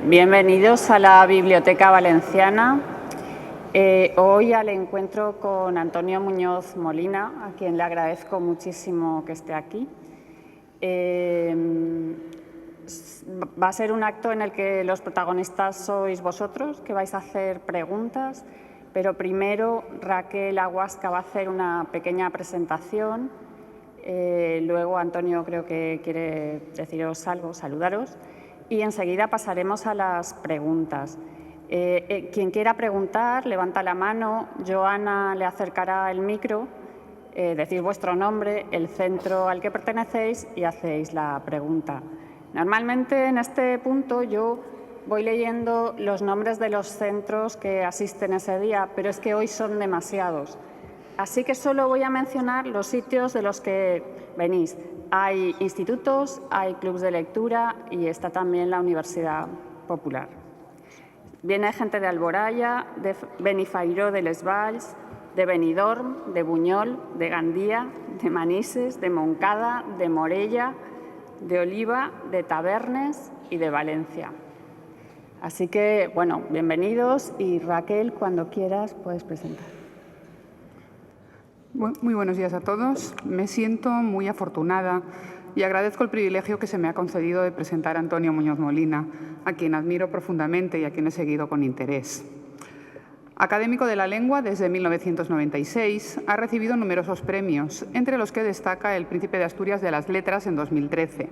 Bienvenidos a la Biblioteca Valenciana. Hoy al encuentro con Antonio Muñoz Molina, a quien le agradezco muchísimo que esté aquí. Va a ser un acto en el que los protagonistas sois vosotros, que vais a hacer preguntas, pero primero Raquel Aguasca va a hacer una pequeña presentación. Luego Antonio creo que quiere deciros algo, saludaros. Y enseguida pasaremos a las preguntas. Quien quiera preguntar, levanta la mano. Joana le acercará el micro, decís vuestro nombre, el centro al que pertenecéis y hacéis la pregunta. Normalmente en este punto yo voy leyendo los nombres de los centros que asisten ese día, pero es que hoy son demasiados. Así que solo voy a mencionar los sitios de los que venís. Hay institutos, hay clubs de lectura y está también la Universidad Popular. Viene gente de Alboraya, de Benifairó de Les Valls, de Benidorm, de Buñol, de Gandía, de Manises, de Moncada, de Morella, de Oliva, de Tabernes y de Valencia. Así que, bueno, bienvenidos y Raquel, cuando quieras, puedes presentar. Muy buenos días a todos. Me siento muy afortunada y agradezco el privilegio que se me ha concedido de presentar a Antonio Muñoz Molina, a quien admiro profundamente y a quien he seguido con interés. Académico de la lengua desde 1996, ha recibido numerosos premios, entre los que destaca el Príncipe de Asturias de las Letras en 2013.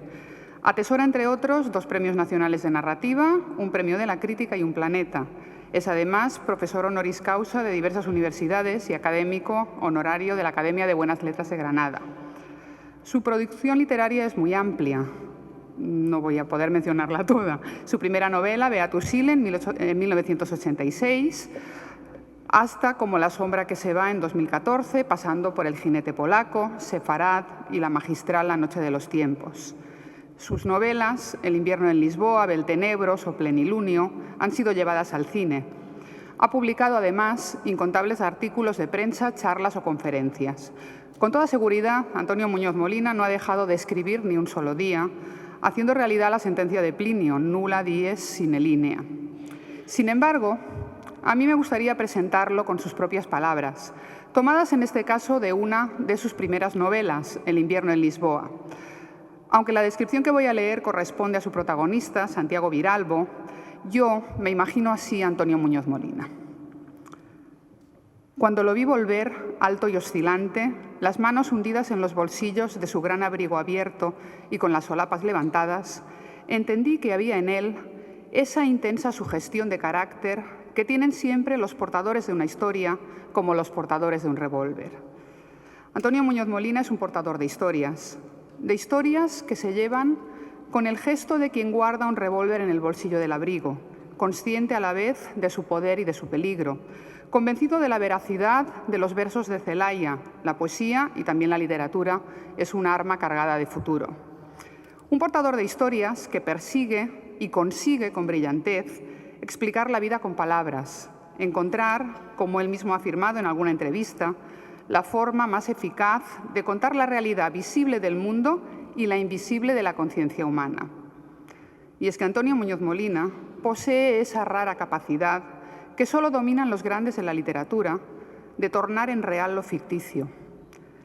Atesora, entre otros, 2 premios nacionales de narrativa, un premio de la crítica y un Planeta. Es además profesor honoris causa de diversas universidades y académico honorario de la Academia de Buenas Letras de Granada. Su producción literaria es muy amplia. No voy a poder mencionarla toda. Su primera novela, Beatus Ile, en 1986, hasta Como la sombra que se va en 2014, pasando por El jinete polaco, Sefarad y la magistral La noche de los tiempos. Sus novelas, El invierno en Lisboa, Beltenebros o Plenilunio, han sido llevadas al cine. Ha publicado, además, incontables artículos de prensa, charlas o conferencias. Con toda seguridad, Antonio Muñoz Molina no ha dejado de escribir ni un solo día, haciendo realidad la sentencia de Plinio, nulla dies sine linea. Sin embargo, a mí me gustaría presentarlo con sus propias palabras, tomadas en este caso de una de sus primeras novelas, El invierno en Lisboa. Aunque la descripción que voy a leer corresponde a su protagonista, Santiago Viralbo, yo me imagino así a Antonio Muñoz Molina. Cuando lo vi volver, alto y oscilante, las manos hundidas en los bolsillos de su gran abrigo abierto y con las solapas levantadas, entendí que había en él esa intensa sugestión de carácter que tienen siempre los portadores de una historia como los portadores de un revólver. Antonio Muñoz Molina es un portador de historias que se llevan con el gesto de quien guarda un revólver en el bolsillo del abrigo, consciente a la vez de su poder y de su peligro, convencido de la veracidad de los versos de Celaya. La poesía y también la literatura es un arma cargada de futuro. Un portador de historias que persigue y consigue con brillantez explicar la vida con palabras, encontrar, como él mismo ha afirmado en alguna entrevista, la forma más eficaz de contar la realidad visible del mundo y la invisible de la conciencia humana. Y es que Antonio Muñoz Molina posee esa rara capacidad que solo dominan los grandes de la literatura de tornar en real lo ficticio.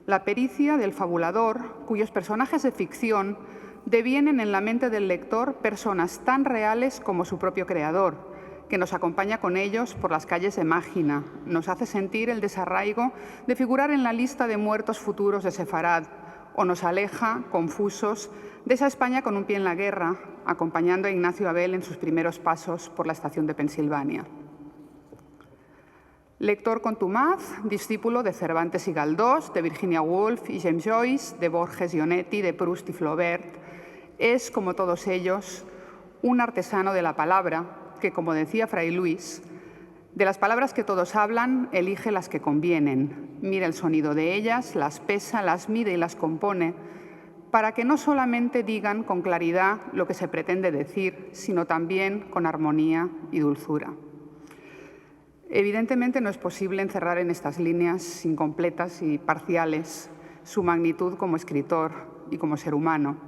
La pericia del fabulador, cuyos personajes de ficción devienen en la mente del lector personas tan reales como su propio creador, que nos acompaña con ellos por las calles de Mágina, nos hace sentir el desarraigo de figurar en la lista de muertos futuros de Sefarad, o nos aleja, confusos, de esa España con un pie en la guerra, acompañando a Ignacio Abel en sus primeros pasos por la estación de Pensilvania. Lector contumaz, discípulo de Cervantes y Galdós, de Virginia Woolf y James Joyce, de Borges y Onetti, de Proust y Flaubert, es, como todos ellos, un artesano de la palabra que, como decía Fray Luis, de las palabras que todos hablan, elige las que convienen, mira el sonido de ellas, las pesa, las mide y las compone, para que no solamente digan con claridad lo que se pretende decir, sino también con armonía y dulzura. Evidentemente no es posible encerrar en estas líneas incompletas y parciales su magnitud como escritor y como ser humano.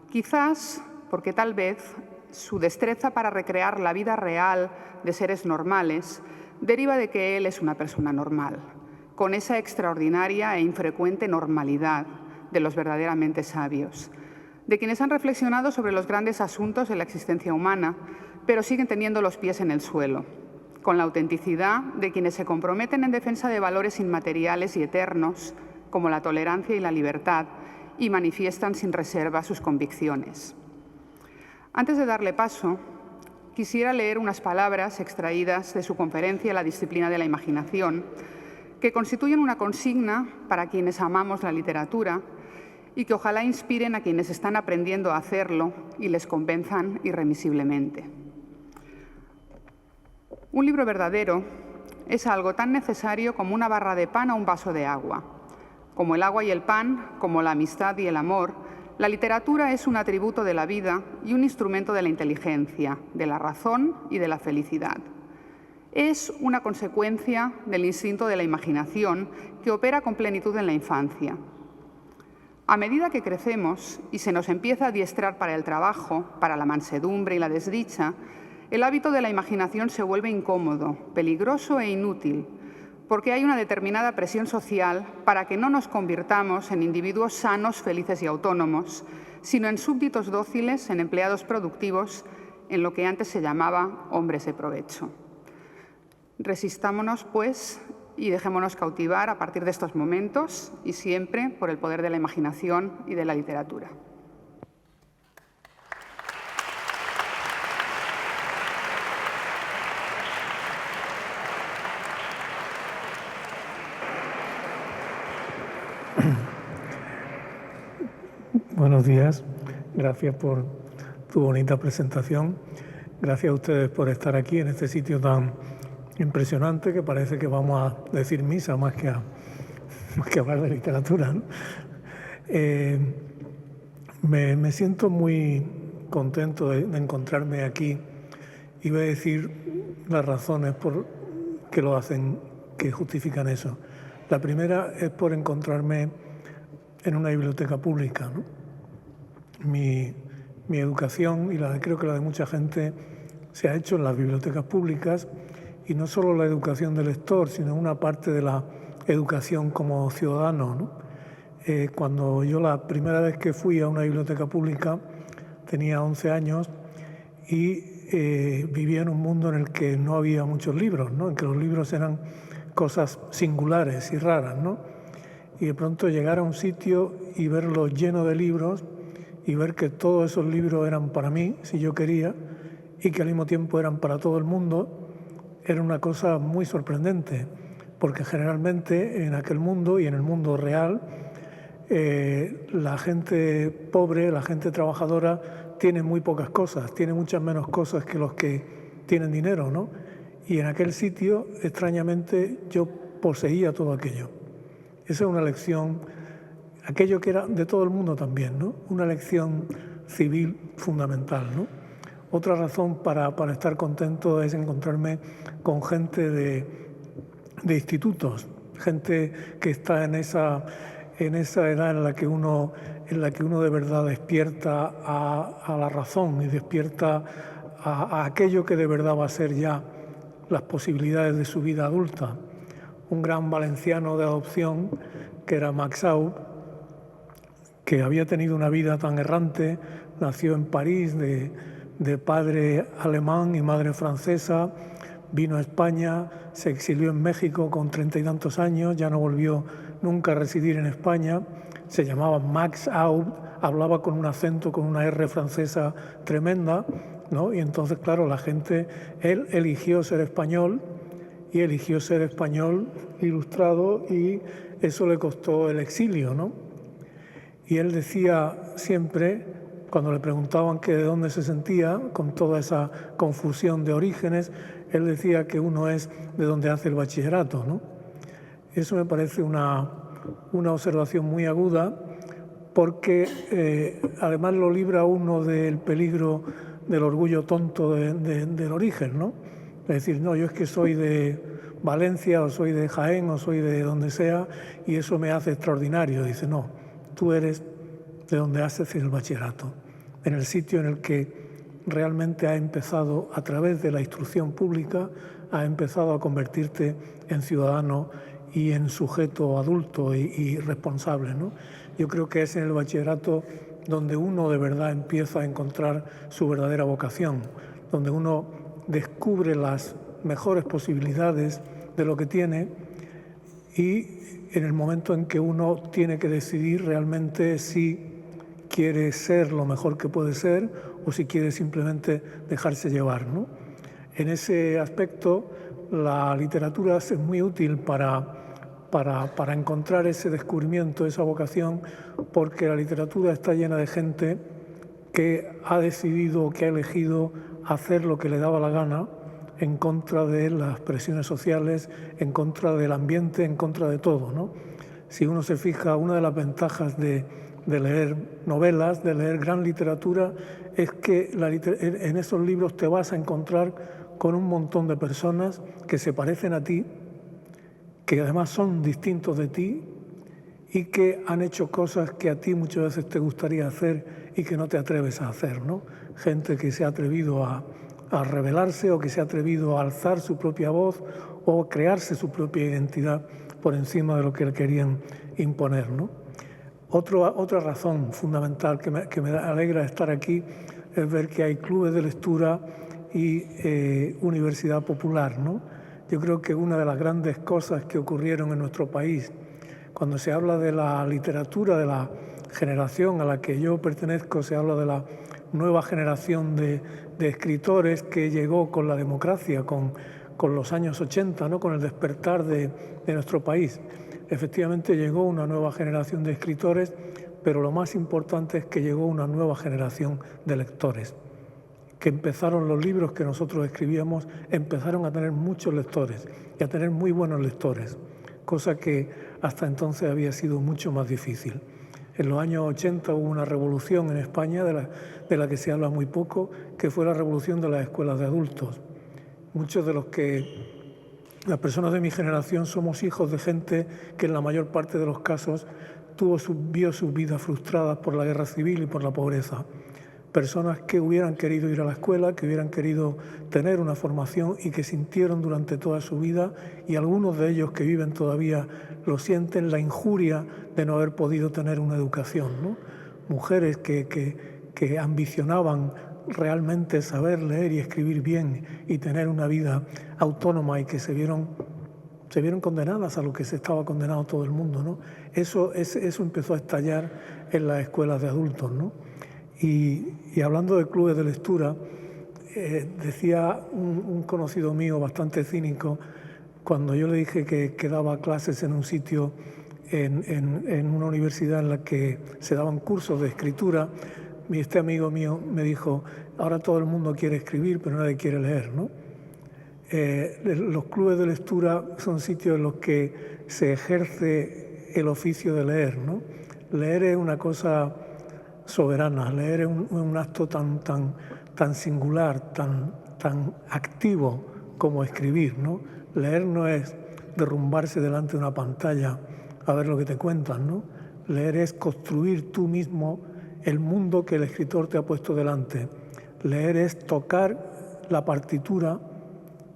Quizás porque tal vez su destreza para recrear la vida real de seres normales, deriva de que él es una persona normal, con esa extraordinaria e infrecuente normalidad de los verdaderamente sabios, de quienes han reflexionado sobre los grandes asuntos de la existencia humana, pero siguen teniendo los pies en el suelo, con la autenticidad de quienes se comprometen en defensa de valores inmateriales y eternos, como la tolerancia y la libertad, y manifiestan sin reserva sus convicciones. Antes de darle paso, quisiera leer unas palabras extraídas de su conferencia La disciplina de la imaginación, que constituyen una consigna para quienes amamos la literatura y que ojalá inspiren a quienes están aprendiendo a hacerlo y les convenzan irremisiblemente. Un libro verdadero es algo tan necesario como una barra de pan o un vaso de agua. Como el agua y el pan, como la amistad y el amor, la literatura es un atributo de la vida y un instrumento de la inteligencia, de la razón y de la felicidad. Es una consecuencia del instinto de la imaginación que opera con plenitud en la infancia. A medida que crecemos y se nos empieza a adiestrar para el trabajo, para la mansedumbre y la desdicha, el hábito de la imaginación se vuelve incómodo, peligroso e inútil, porque hay una determinada presión social para que no nos convirtamos en individuos sanos, felices y autónomos, sino en súbditos dóciles, en empleados productivos, en lo que antes se llamaba hombres de provecho. Resistámonos, pues, y dejémonos cautivar a partir de estos momentos y siempre por el poder de la imaginación y de la literatura. Buenos días, gracias por tu bonita presentación. Gracias a ustedes por estar aquí en este sitio tan impresionante que parece que vamos a decir misa más que hablar de literatura, ¿no? Me siento muy contento de encontrarme aquí y voy a decir las razones por que lo hacen, que justifican eso. La primera es por encontrarme en una biblioteca pública, ¿no? Mi educación, y creo que la de mucha gente, se ha hecho en las bibliotecas públicas, y no solo la educación del lector, sino una parte de la educación como ciudadano, ¿no? Cuando yo la primera vez que fui a una biblioteca pública tenía 11 años y vivía en un mundo en el que no había muchos libros, ¿no? En que los libros eran cosas singulares y raras, ¿no? Y de pronto llegar a un sitio y verlo lleno de libros y ver que todos esos libros eran para mí, si yo quería, y que al mismo tiempo eran para todo el mundo, era una cosa muy sorprendente, porque generalmente en aquel mundo y en el mundo real, la gente pobre, la gente trabajadora, tiene muy pocas cosas, tiene muchas menos cosas que los que tienen dinero, ¿no? Y en aquel sitio, extrañamente, yo poseía todo aquello. Esa es una lección, aquello que era de todo el mundo también, ¿no? Una lección civil fundamental, ¿no? Otra razón para estar contento es encontrarme con gente de institutos, gente que está en esa edad en la que uno de verdad despierta a la razón y despierta a aquello que de verdad va a ser ya las posibilidades de su vida adulta. Un gran valenciano de adopción, que era Max Aub, que había tenido una vida tan errante, nació en París de padre alemán y madre francesa, vino a España, se exilió en México con 30 y tantos años, ya no volvió nunca a residir en España, se llamaba Max Aub, hablaba con un acento, con una R francesa tremenda, ¿no? Y entonces, claro, él eligió ser español, y eligió ser español ilustrado, y eso le costó el exilio, ¿no? Y él decía siempre, cuando le preguntaban que de dónde se sentía, con toda esa confusión de orígenes, él decía que uno es de donde hace el bachillerato, ¿no? Eso me parece una observación muy aguda, porque además lo libra a uno del peligro del orgullo tonto del origen, ¿no? Es decir, no, yo es que soy de Valencia, o soy de Jaén, o soy de donde sea, y eso me hace extraordinario. Dice, no, tú eres de donde haces el bachillerato, en el sitio en el que realmente ha empezado, a través de la instrucción pública, ha empezado a convertirte en ciudadano y en sujeto adulto y responsable, ¿no? Yo creo que es en el bachillerato donde uno de verdad empieza a encontrar su verdadera vocación, donde uno descubre las mejores posibilidades de lo que tiene y en el momento en que uno tiene que decidir realmente si quiere ser lo mejor que puede ser o si quiere simplemente dejarse llevar, ¿no? En ese aspecto, la literatura es muy útil para encontrar ese descubrimiento, esa vocación, porque la literatura está llena de gente que ha decidido, que ha elegido hacer lo que le daba la gana en contra de las presiones sociales, en contra del ambiente, en contra de todo, ¿no? Si uno se fija, una de las ventajas de leer novelas, de leer gran literatura, es que en esos libros te vas a encontrar con un montón de personas que se parecen a ti, que además son distintos de ti y que han hecho cosas que a ti muchas veces te gustaría hacer y que no te atreves a hacer, ¿no? Gente que se ha atrevido a rebelarse o que se ha atrevido a alzar su propia voz o crearse su propia identidad por encima de lo que le querían imponer, ¿no? Otra razón fundamental que me alegra estar aquí es ver que hay clubes de lectura y universidad popular, ¿no? Yo creo que una de las grandes cosas que ocurrieron en nuestro país, cuando se habla de la literatura de la generación a la que yo pertenezco, se habla de la nueva generación de escritores que llegó con la democracia, con los años 80, ¿no? Con el despertar de nuestro país. Efectivamente llegó una nueva generación de escritores, pero lo más importante es que llegó una nueva generación de lectores, que empezaron los libros que nosotros escribíamos, empezaron a tener muchos lectores y a tener muy buenos lectores, cosa que hasta entonces había sido mucho más difícil. En los años 80 hubo una revolución en España de la que se habla muy poco, que fue la revolución de las escuelas de adultos. Muchos de las personas de mi generación somos hijos de gente que en la mayor parte de los casos vio sus vidas frustradas por la guerra civil y por la pobreza. Personas que hubieran querido ir a la escuela, que hubieran querido tener una formación y que sintieron durante toda su vida, y algunos de ellos que viven todavía lo sienten, la injuria de no haber podido tener una educación, ¿no? Mujeres que ambicionaban realmente saber leer y escribir bien y tener una vida autónoma y que se vieron condenadas a lo que se estaba condenado todo el mundo, ¿no? Eso empezó a estallar en las escuelas de adultos, ¿no? Y hablando de clubes de lectura, decía un conocido mío bastante cínico, cuando yo le dije que daba clases en un sitio, en una universidad en la que se daban cursos de escritura, este amigo mío me dijo, ahora todo el mundo quiere escribir, pero nadie quiere leer, ¿no? Los clubes de lectura son sitios en los que se ejerce el oficio de leer, ¿no? Leer es una cosa soberana, leer es un acto tan singular, tan activo como escribir, ¿no? Leer no es derrumbarse delante de una pantalla a ver lo que te cuentan, ¿no? Leer es construir tú mismo el mundo que el escritor te ha puesto delante. Leer es tocar la partitura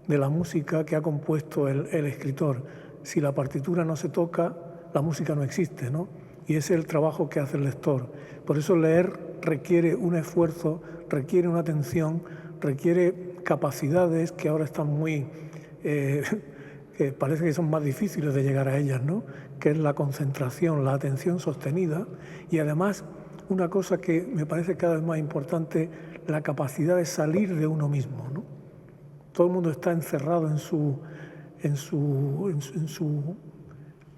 de la música que ha compuesto el escritor. Si la partitura no se toca, la música no existe, ¿no? Y ese es el trabajo que hace el lector. Por eso leer requiere un esfuerzo, requiere una atención, requiere capacidades que ahora están que parece que son más difíciles de llegar a ellas, ¿no? Que es la concentración, la atención sostenida y además una cosa que me parece cada vez más importante, la capacidad de salir de uno mismo, ¿no? Todo el mundo está encerrado en su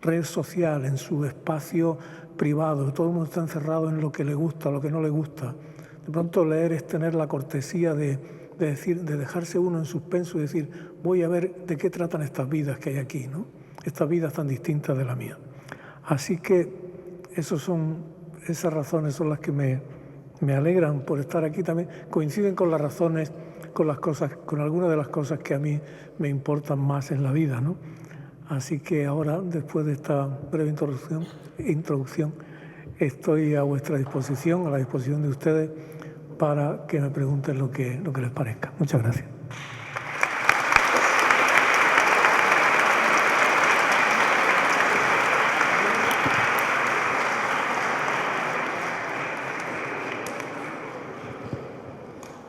red social, en su espacio privado, todo el mundo está encerrado en lo que le gusta, lo que no le gusta. De pronto leer es tener la cortesía de dejarse uno en suspenso y decir, voy a ver de qué tratan estas vidas que hay aquí, ¿no? Estas vidas tan distintas de la mía. Así que esas razones son las que me alegran por estar aquí también. Coinciden con las razones, con algunas de las cosas que a mí me importan más en la vida, ¿no? Así que ahora, después de esta breve introducción, estoy a vuestra disposición, a la disposición de ustedes, para que me pregunten lo que les parezca. Muchas gracias.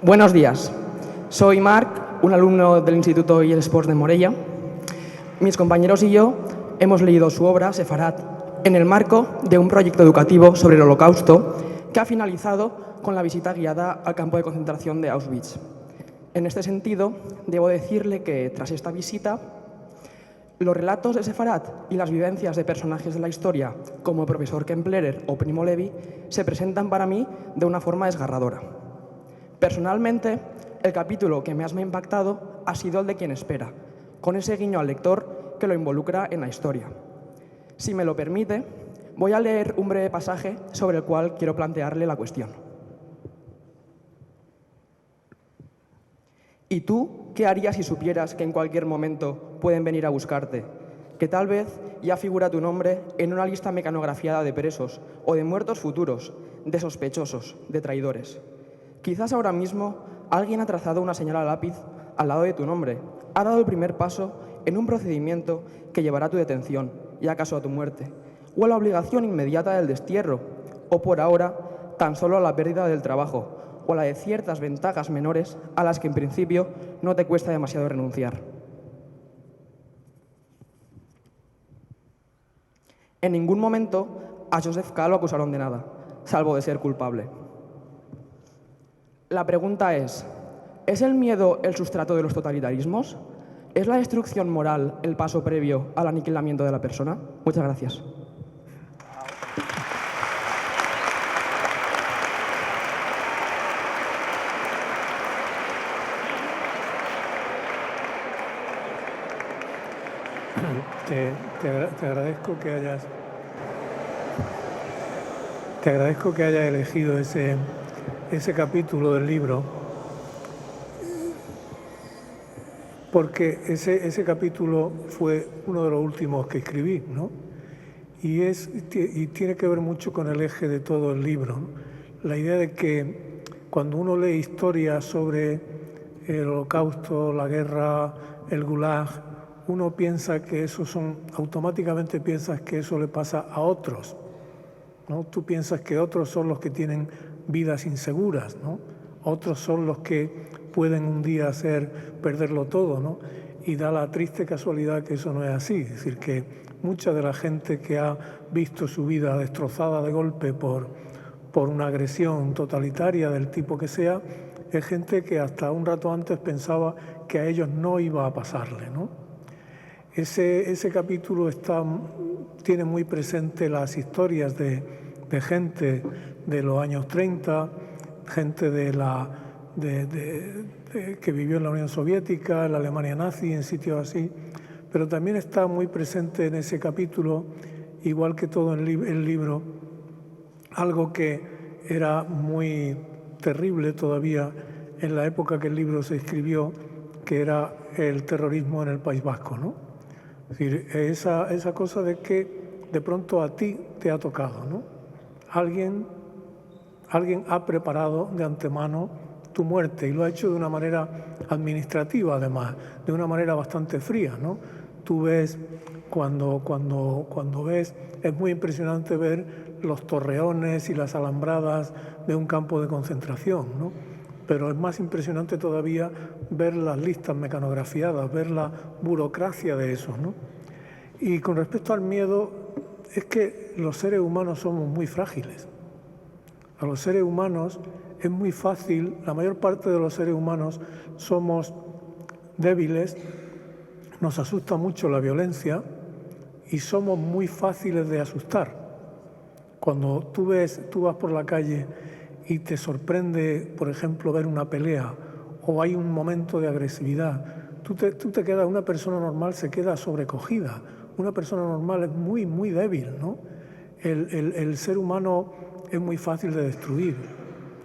Buenos días. Soy Marc, un alumno del Instituto eSports de Morella. Mis compañeros y yo hemos leído su obra, Sefarat, en el marco de un proyecto educativo sobre el Holocausto que ha finalizado con la visita guiada al campo de concentración de Auschwitz. En este sentido, debo decirle que, tras esta visita, los relatos de Sefarat y las vivencias de personajes de la historia, como el profesor Kemplerer o Primo Levi, se presentan para mí de una forma desgarradora. Personalmente, el capítulo que más me ha impactado ha sido el de Quien espera, con ese guiño al lector que lo involucra en la historia. Si me lo permite, voy a leer un breve pasaje sobre el cual quiero plantearle la cuestión. ¿Y tú qué harías si supieras que en cualquier momento pueden venir a buscarte? Que tal vez ya figura tu nombre en una lista mecanografiada de presos o de muertos futuros, de sospechosos, de traidores. Quizás ahora mismo alguien ha trazado una señal a lápiz al lado de tu nombre, ha dado el primer paso en un procedimiento que llevará a tu detención y acaso a tu muerte, o a la obligación inmediata del destierro, o por ahora tan solo a la pérdida del trabajo, o a la de ciertas ventajas menores a las que en principio no te cuesta demasiado renunciar. En ningún momento a Joseph K. lo acusaron de nada, salvo de ser culpable. La pregunta ¿es el miedo el sustrato de los totalitarismos? ¿Es la destrucción moral el paso previo al aniquilamiento de la persona? Muchas gracias. Te agradezco que hayas elegido ese capítulo del libro, porque ese capítulo fue uno de los últimos que escribí, ¿no? Y tiene que ver mucho con el eje de todo el libro, ¿no? La idea de que cuando uno lee historias sobre el Holocausto, la guerra, el Gulag, uno piensa que automáticamente piensas que eso le pasa a otros, ¿no? Tú piensas que otros son los que tienen vidas inseguras, ¿no? Otros son los que pueden un día perderlo todo, ¿no? Y da la triste casualidad que eso no es así. Es decir, que mucha de la gente que ha visto su vida destrozada de golpe por una agresión totalitaria del tipo que sea, es gente que hasta un rato antes pensaba que a ellos no iba a pasarle, ¿no? Ese capítulo tiene muy presente las historias de gente de los años 30, gente que vivió en la Unión Soviética, en la Alemania nazi, en sitios así, pero también está muy presente en ese capítulo, igual que todo el libro, algo que era muy terrible todavía en la época que el libro se escribió, que era el terrorismo en el País Vasco, ¿no? Es decir, esa cosa de que de pronto a ti te ha tocado, ¿no? Alguien ha preparado de antemano tu muerte y lo ha hecho de una manera administrativa, además, de una manera bastante fría, ¿no? Tú ves, cuando ves, es muy impresionante ver los torreones y las alambradas de un campo de concentración, ¿no? Pero es más impresionante todavía ver las listas mecanografiadas, ver la burocracia de eso, ¿no? Y con respecto al miedo, es que los seres humanos somos muy frágiles. A los seres humanos es muy fácil, la mayor parte de los seres humanos somos débiles, nos asusta mucho la violencia y somos muy fáciles de asustar. Cuando tú vas por la calle y te sorprende, por ejemplo, ver una pelea o hay un momento de agresividad, tú te quedas, una persona normal se queda sobrecogida. Una persona normal es muy, muy débil, ¿no? El ser humano es muy fácil de destruir,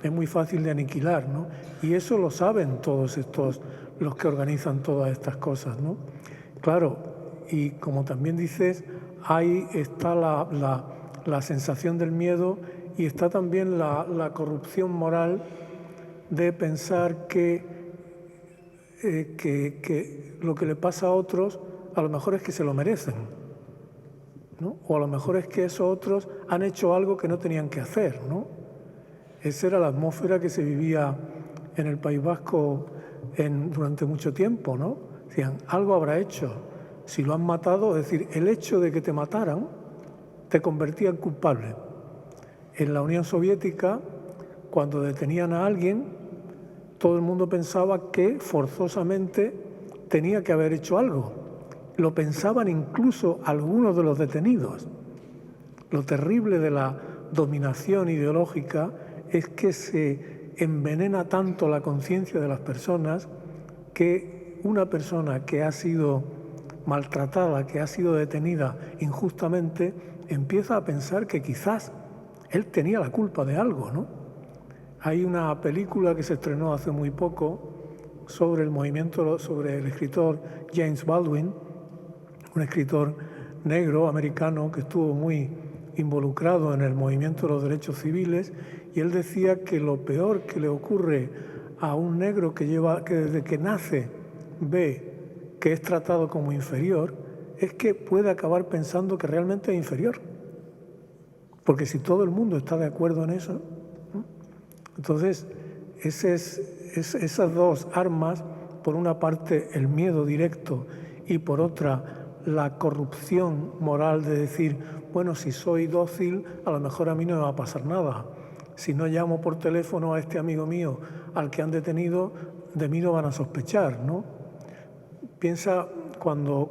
es muy fácil de aniquilar, ¿no? Y eso lo saben todos los que organizan todas estas cosas, ¿no? Claro, y como también dices, ahí está la sensación del miedo y está también la corrupción moral de pensar que lo que le pasa a otros a lo mejor es que se lo merecen, ¿no? O a lo mejor es que esos otros han hecho algo que no tenían que hacer, ¿no? Esa era la atmósfera que se vivía en el País Vasco durante mucho tiempo, ¿no? Decían, algo habrá hecho. Si lo han matado, es decir, el hecho de que te mataran te convertía en culpable. En la Unión Soviética, cuando detenían a alguien, todo el mundo pensaba que forzosamente tenía que haber hecho algo. Lo pensaban incluso algunos de los detenidos. Lo terrible de la dominación ideológica es que se envenena tanto la conciencia de las personas que una persona que ha sido maltratada, que ha sido detenida injustamente, empieza a pensar que quizás él tenía la culpa de algo, ¿no? Hay una película que se estrenó hace muy poco sobre el movimiento, sobre el escritor James Baldwin, un escritor negro americano que estuvo muy involucrado en el movimiento de los derechos civiles, y él decía que lo peor que le ocurre a un negro que desde que nace ve que es tratado como inferior, es que puede acabar pensando que realmente es inferior. Porque si todo el mundo está de acuerdo en eso, ¿no? Entonces esas dos armas, por una parte el miedo directo y por otra la corrupción moral de decir, bueno, si soy dócil, a lo mejor a mí no me va a pasar nada. Si no llamo por teléfono a este amigo mío al que han detenido, de mí no van a sospechar, ¿no? Piensa cuando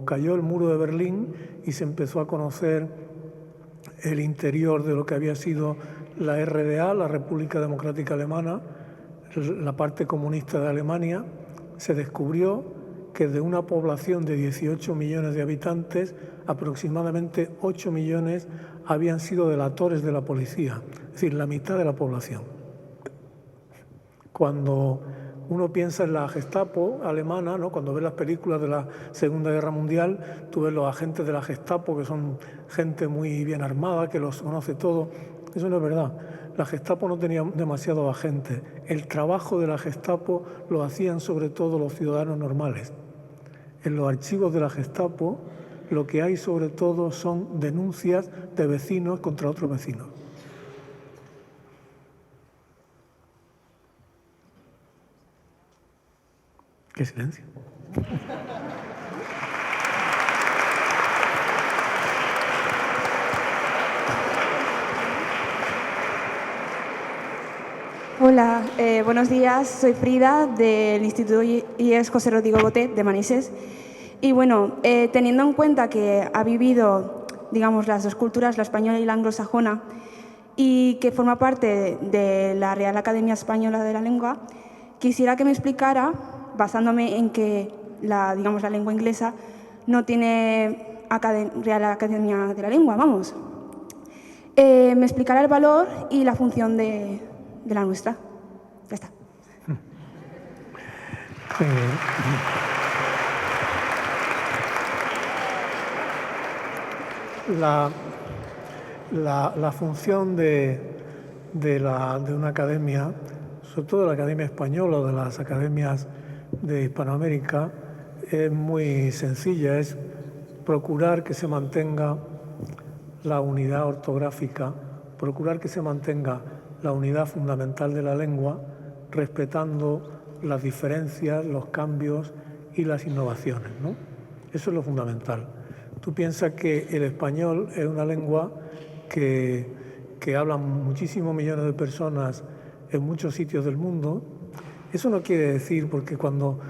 cayó el muro de Berlín y se empezó a conocer el interior de lo que había sido la RDA, la República Democrática Alemana, la parte comunista de Alemania, se descubrió que de una población de 18 millones de habitantes, aproximadamente 8 millones habían sido delatores de la policía, es decir, la mitad de la población. Cuando uno piensa en la Gestapo alemana, ¿no? Cuando ves las películas de la Segunda Guerra Mundial, tú ves los agentes de la Gestapo, que son gente muy bien armada, que los conoce todo. Eso no es verdad. La Gestapo no tenía demasiados agentes. El trabajo de la Gestapo lo hacían sobre todo los ciudadanos normales. En los archivos de la Gestapo lo que hay sobre todo son denuncias de vecinos contra otros vecinos. ¡Qué silencio! Hola, buenos días. Soy Frida del Instituto IES José Rodrigo Botet de Manises. Y bueno, teniendo en cuenta que ha vivido, digamos, las dos culturas, la española y la anglosajona, y que forma parte de la Real Academia Española de la Lengua, quisiera que me explicara, basándome en que la lengua inglesa no tiene Real Academia de la Lengua, vamos. Me explicará el valor y la función de la nuestra. Ya está. La función de una academia, sobre todo de la Academia Española o de las academias de Hispanoamérica, es muy sencilla, es procurar que se mantenga la unidad ortográfica, procurar que se mantenga la unidad fundamental de la lengua, respetando las diferencias, los cambios y las innovaciones, ¿no? Eso es lo fundamental. Tú piensas que el español es una lengua que hablan muchísimos millones de personas en muchos sitios del mundo. Eso no quiere decir, porque cuando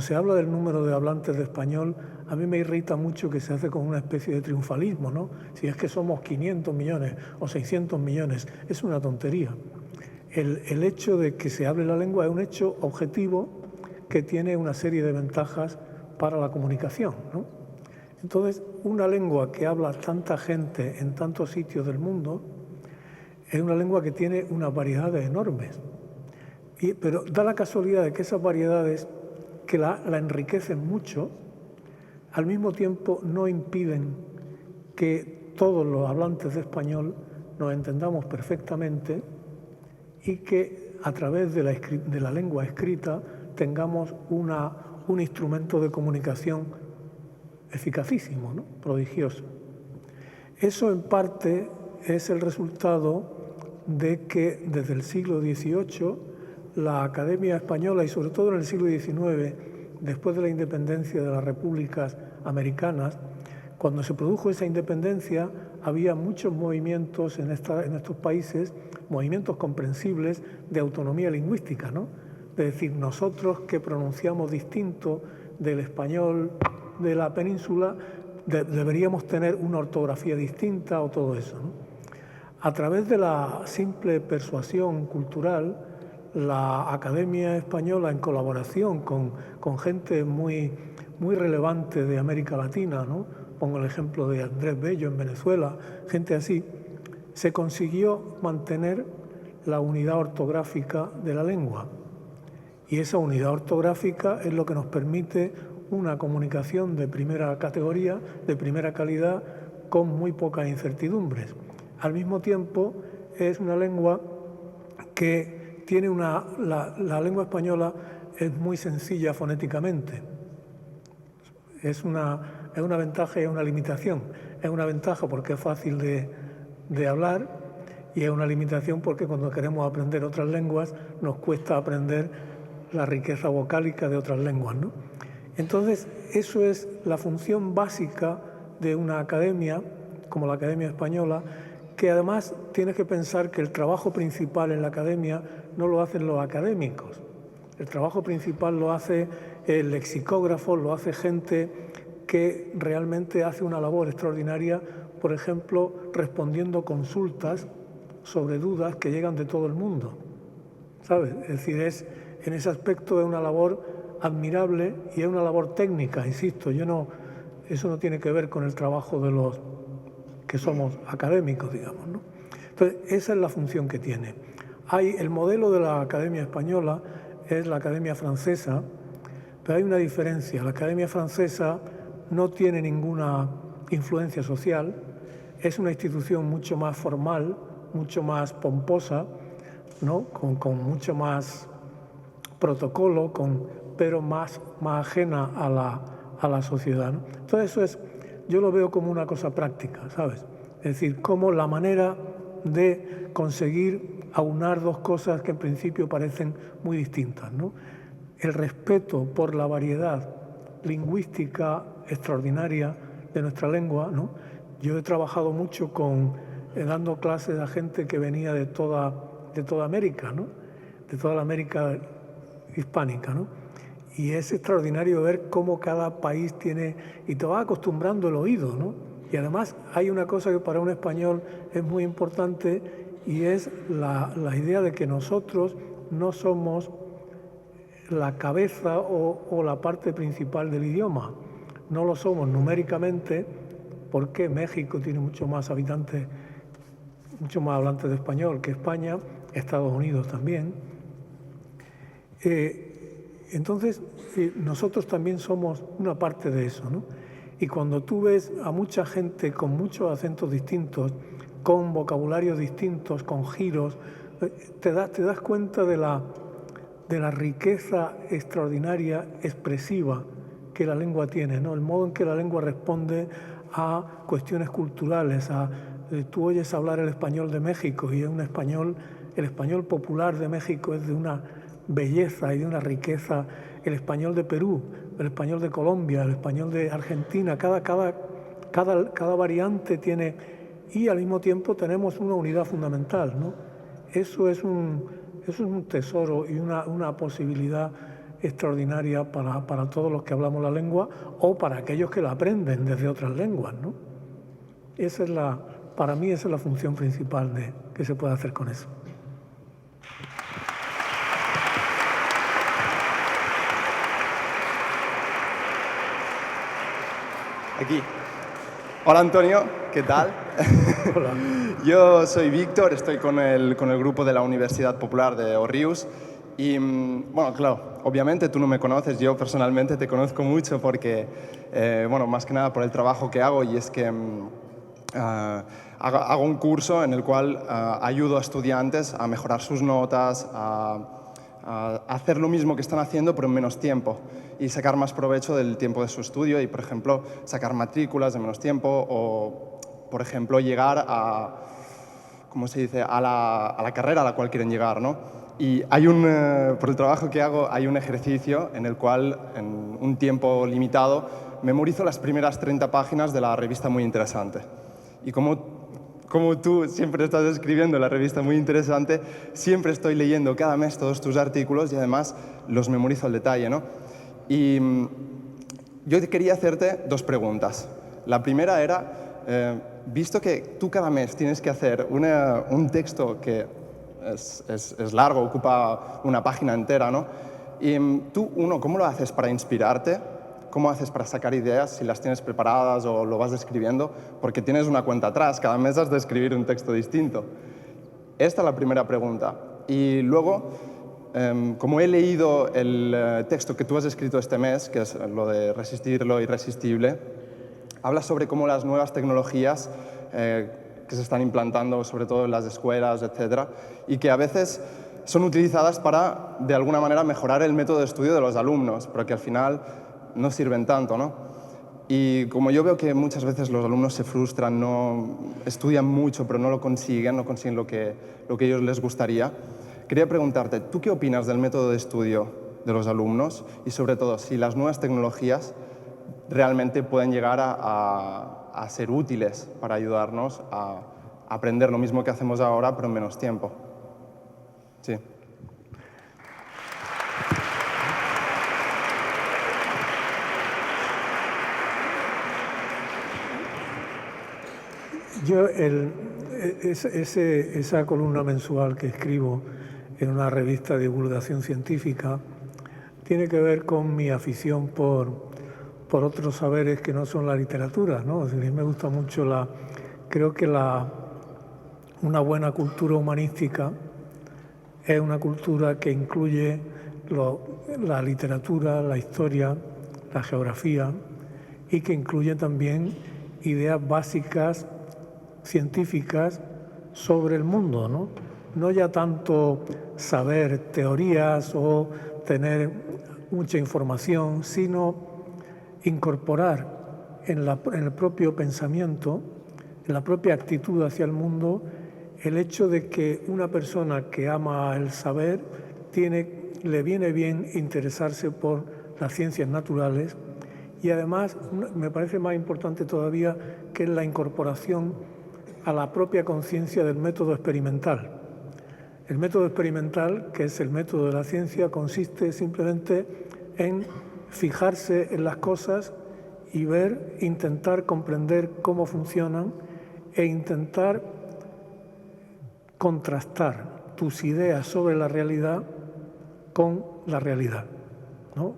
se habla del número de hablantes de español, a mí me irrita mucho que se hace con una especie de triunfalismo, ¿no? Si es que somos 500 millones o 600 millones, es una tontería. El hecho de que se hable la lengua es un hecho objetivo que tiene una serie de ventajas para la comunicación, ¿no? Entonces, una lengua que habla tanta gente en tantos sitios del mundo es una lengua que tiene unas variedades enormes. Pero da la casualidad de que esas variedades que la enriquecen mucho, al mismo tiempo no impiden que todos los hablantes de español nos entendamos perfectamente y que a través de la lengua escrita tengamos un instrumento de comunicación eficacísimo, ¿no? Prodigioso. Eso en parte es el resultado de que desde el siglo XVIII la Academia Española, y sobre todo en el siglo XIX, después de la independencia de las repúblicas americanas, cuando se produjo esa independencia había muchos movimientos en estos países, movimientos comprensibles de autonomía lingüística, ¿no? Es decir, nosotros que pronunciamos distinto del español de la península, deberíamos tener una ortografía distinta o todo eso, ¿no? A través de la simple persuasión cultural, la Academia Española, en colaboración con gente muy relevante de América Latina, ¿no? Pongo el ejemplo de Andrés Bello en Venezuela, gente así, se consiguió mantener la unidad ortográfica de la lengua. Y esa unidad ortográfica es lo que nos permite una comunicación de primera categoría, de primera calidad, con muy pocas incertidumbres. Al mismo tiempo, es una lengua que tiene la lengua española es muy sencilla fonéticamente. Es una ventaja y una limitación. Es una ventaja porque es fácil de hablar y es una limitación porque cuando queremos aprender otras lenguas nos cuesta aprender la riqueza vocálica de otras lenguas, ¿no? Entonces, eso es la función básica de una academia, como la Academia Española, que además tienes que pensar que el trabajo principal en la academia no lo hacen los académicos. El trabajo principal lo hace el lexicógrafo, lo hace gente que realmente hace una labor extraordinaria, por ejemplo, respondiendo consultas sobre dudas que llegan de todo el mundo, ¿sabes? Es decir, en ese aspecto es una labor admirable y es una labor técnica, insisto. Eso no tiene que ver con el trabajo de los que somos académicos, digamos, ¿no? Entonces, esa es la función que tiene. El modelo de la Academia Española es la Academia Francesa, pero hay una diferencia. La Academia Francesa no tiene ninguna influencia social, es una institución mucho más formal, mucho más pomposa, ¿no? Con mucho más protocolo, pero más ajena a la sociedad, ¿no? Entonces, yo lo veo como una cosa práctica, ¿sabes? Es decir, como la manera de conseguir aunar dos cosas que en principio parecen muy distintas, ¿no? El respeto por la variedad lingüística extraordinaria de nuestra lengua, ¿no? Yo he trabajado mucho dando clases a gente que venía de toda América, ¿no? De toda la América hispánica, ¿no? Y es extraordinario ver cómo cada país tiene, y te va acostumbrando el oído, ¿no? Y además hay una cosa que para un español es muy importante y es la idea de que nosotros no somos la cabeza o la parte principal del idioma. No lo somos numéricamente porque México tiene mucho más habitantes, mucho más hablantes de español que España, Estados Unidos también. Entonces, nosotros también somos una parte de eso, ¿no? Y cuando tú ves a mucha gente con muchos acentos distintos, con vocabularios distintos, con giros, te das cuenta de la riqueza extraordinaria expresiva que la lengua tiene, ¿no? El modo en que la lengua responde a cuestiones culturales. Tú oyes hablar el español de México y es el español popular de México es de una belleza y de una riqueza. El español de Perú, el español de Colombia, el español de Argentina, cada variante tiene, y al mismo tiempo tenemos una unidad fundamental, ¿no? Eso es un tesoro y una posibilidad extraordinaria para todos los que hablamos la lengua o para aquellos que la aprenden desde otras lenguas, ¿no? Para mí esa es la función principal que se puede hacer con eso. Aquí. Hola Antonio, ¿qué tal? Hola. Yo soy Víctor, estoy con el grupo de la Universidad Popular de Òrrius y, bueno, claro, obviamente tú no me conoces, yo personalmente te conozco mucho porque, bueno, más que nada por el trabajo que hago y es que hago un curso en el cual ayudo a estudiantes a mejorar sus notas, a hacer lo mismo que están haciendo pero en menos tiempo y sacar más provecho del tiempo de su estudio y, por ejemplo, sacar matrículas de menos tiempo o, por ejemplo, llegar a, ¿cómo se dice?, a la carrera a la cual quieren llegar, ¿no? Y hay por el trabajo que hago hay un ejercicio en el cual, en un tiempo limitado, memorizo las primeras 30 páginas de la revista Muy Interesante. Y como tú siempre estás escribiendo en la revista Muy Interesante, siempre estoy leyendo cada mes todos tus artículos y además los memorizo al detalle, ¿no? Y yo quería hacerte 2 preguntas. La primera era, visto que tú cada mes tienes que hacer un texto que es largo, ocupa una página entera, ¿no? Y tú, ¿cómo lo haces para inspirarte? ¿Cómo haces para sacar ideas, si las tienes preparadas o lo vas escribiendo? Porque tienes una cuenta atrás, cada mes has de escribir un texto distinto. Esta es la primera pregunta. Y luego, como he leído el texto que tú has escrito este mes, que es lo de resistir lo irresistible, habla sobre cómo las nuevas tecnologías que se están implantando, sobre todo en las escuelas, etcétera, y que a veces son utilizadas para, de alguna manera, mejorar el método de estudio de los alumnos, pero que al final no sirven tanto, ¿no? Y como yo veo que muchas veces los alumnos se frustran, estudian mucho, pero no consiguen lo que a ellos les gustaría, quería preguntarte, ¿tú qué opinas del método de estudio de los alumnos? Y sobre todo, si las nuevas tecnologías realmente pueden llegar a ser útiles para ayudarnos a aprender lo mismo que hacemos ahora, pero en menos tiempo. Sí. Yo, esa columna mensual que escribo en una revista de divulgación científica tiene que ver con mi afición por otros saberes que no son la literatura, ¿no? Es decir, me gusta mucho creo que una buena cultura humanística es una cultura que incluye la literatura, la historia, la geografía y que incluye también ideas básicas científicas sobre el mundo, ¿no? No ya tanto saber teorías o tener mucha información, sino incorporar en el propio pensamiento, en la propia actitud hacia el mundo, el hecho de que una persona que ama el saber le viene bien interesarse por las ciencias naturales y además me parece más importante todavía que es la incorporación a la propia conciencia del método experimental. El método experimental, que es el método de la ciencia, consiste simplemente en fijarse en las cosas y intentar comprender cómo funcionan e intentar contrastar tus ideas sobre la realidad con la realidad, ¿no?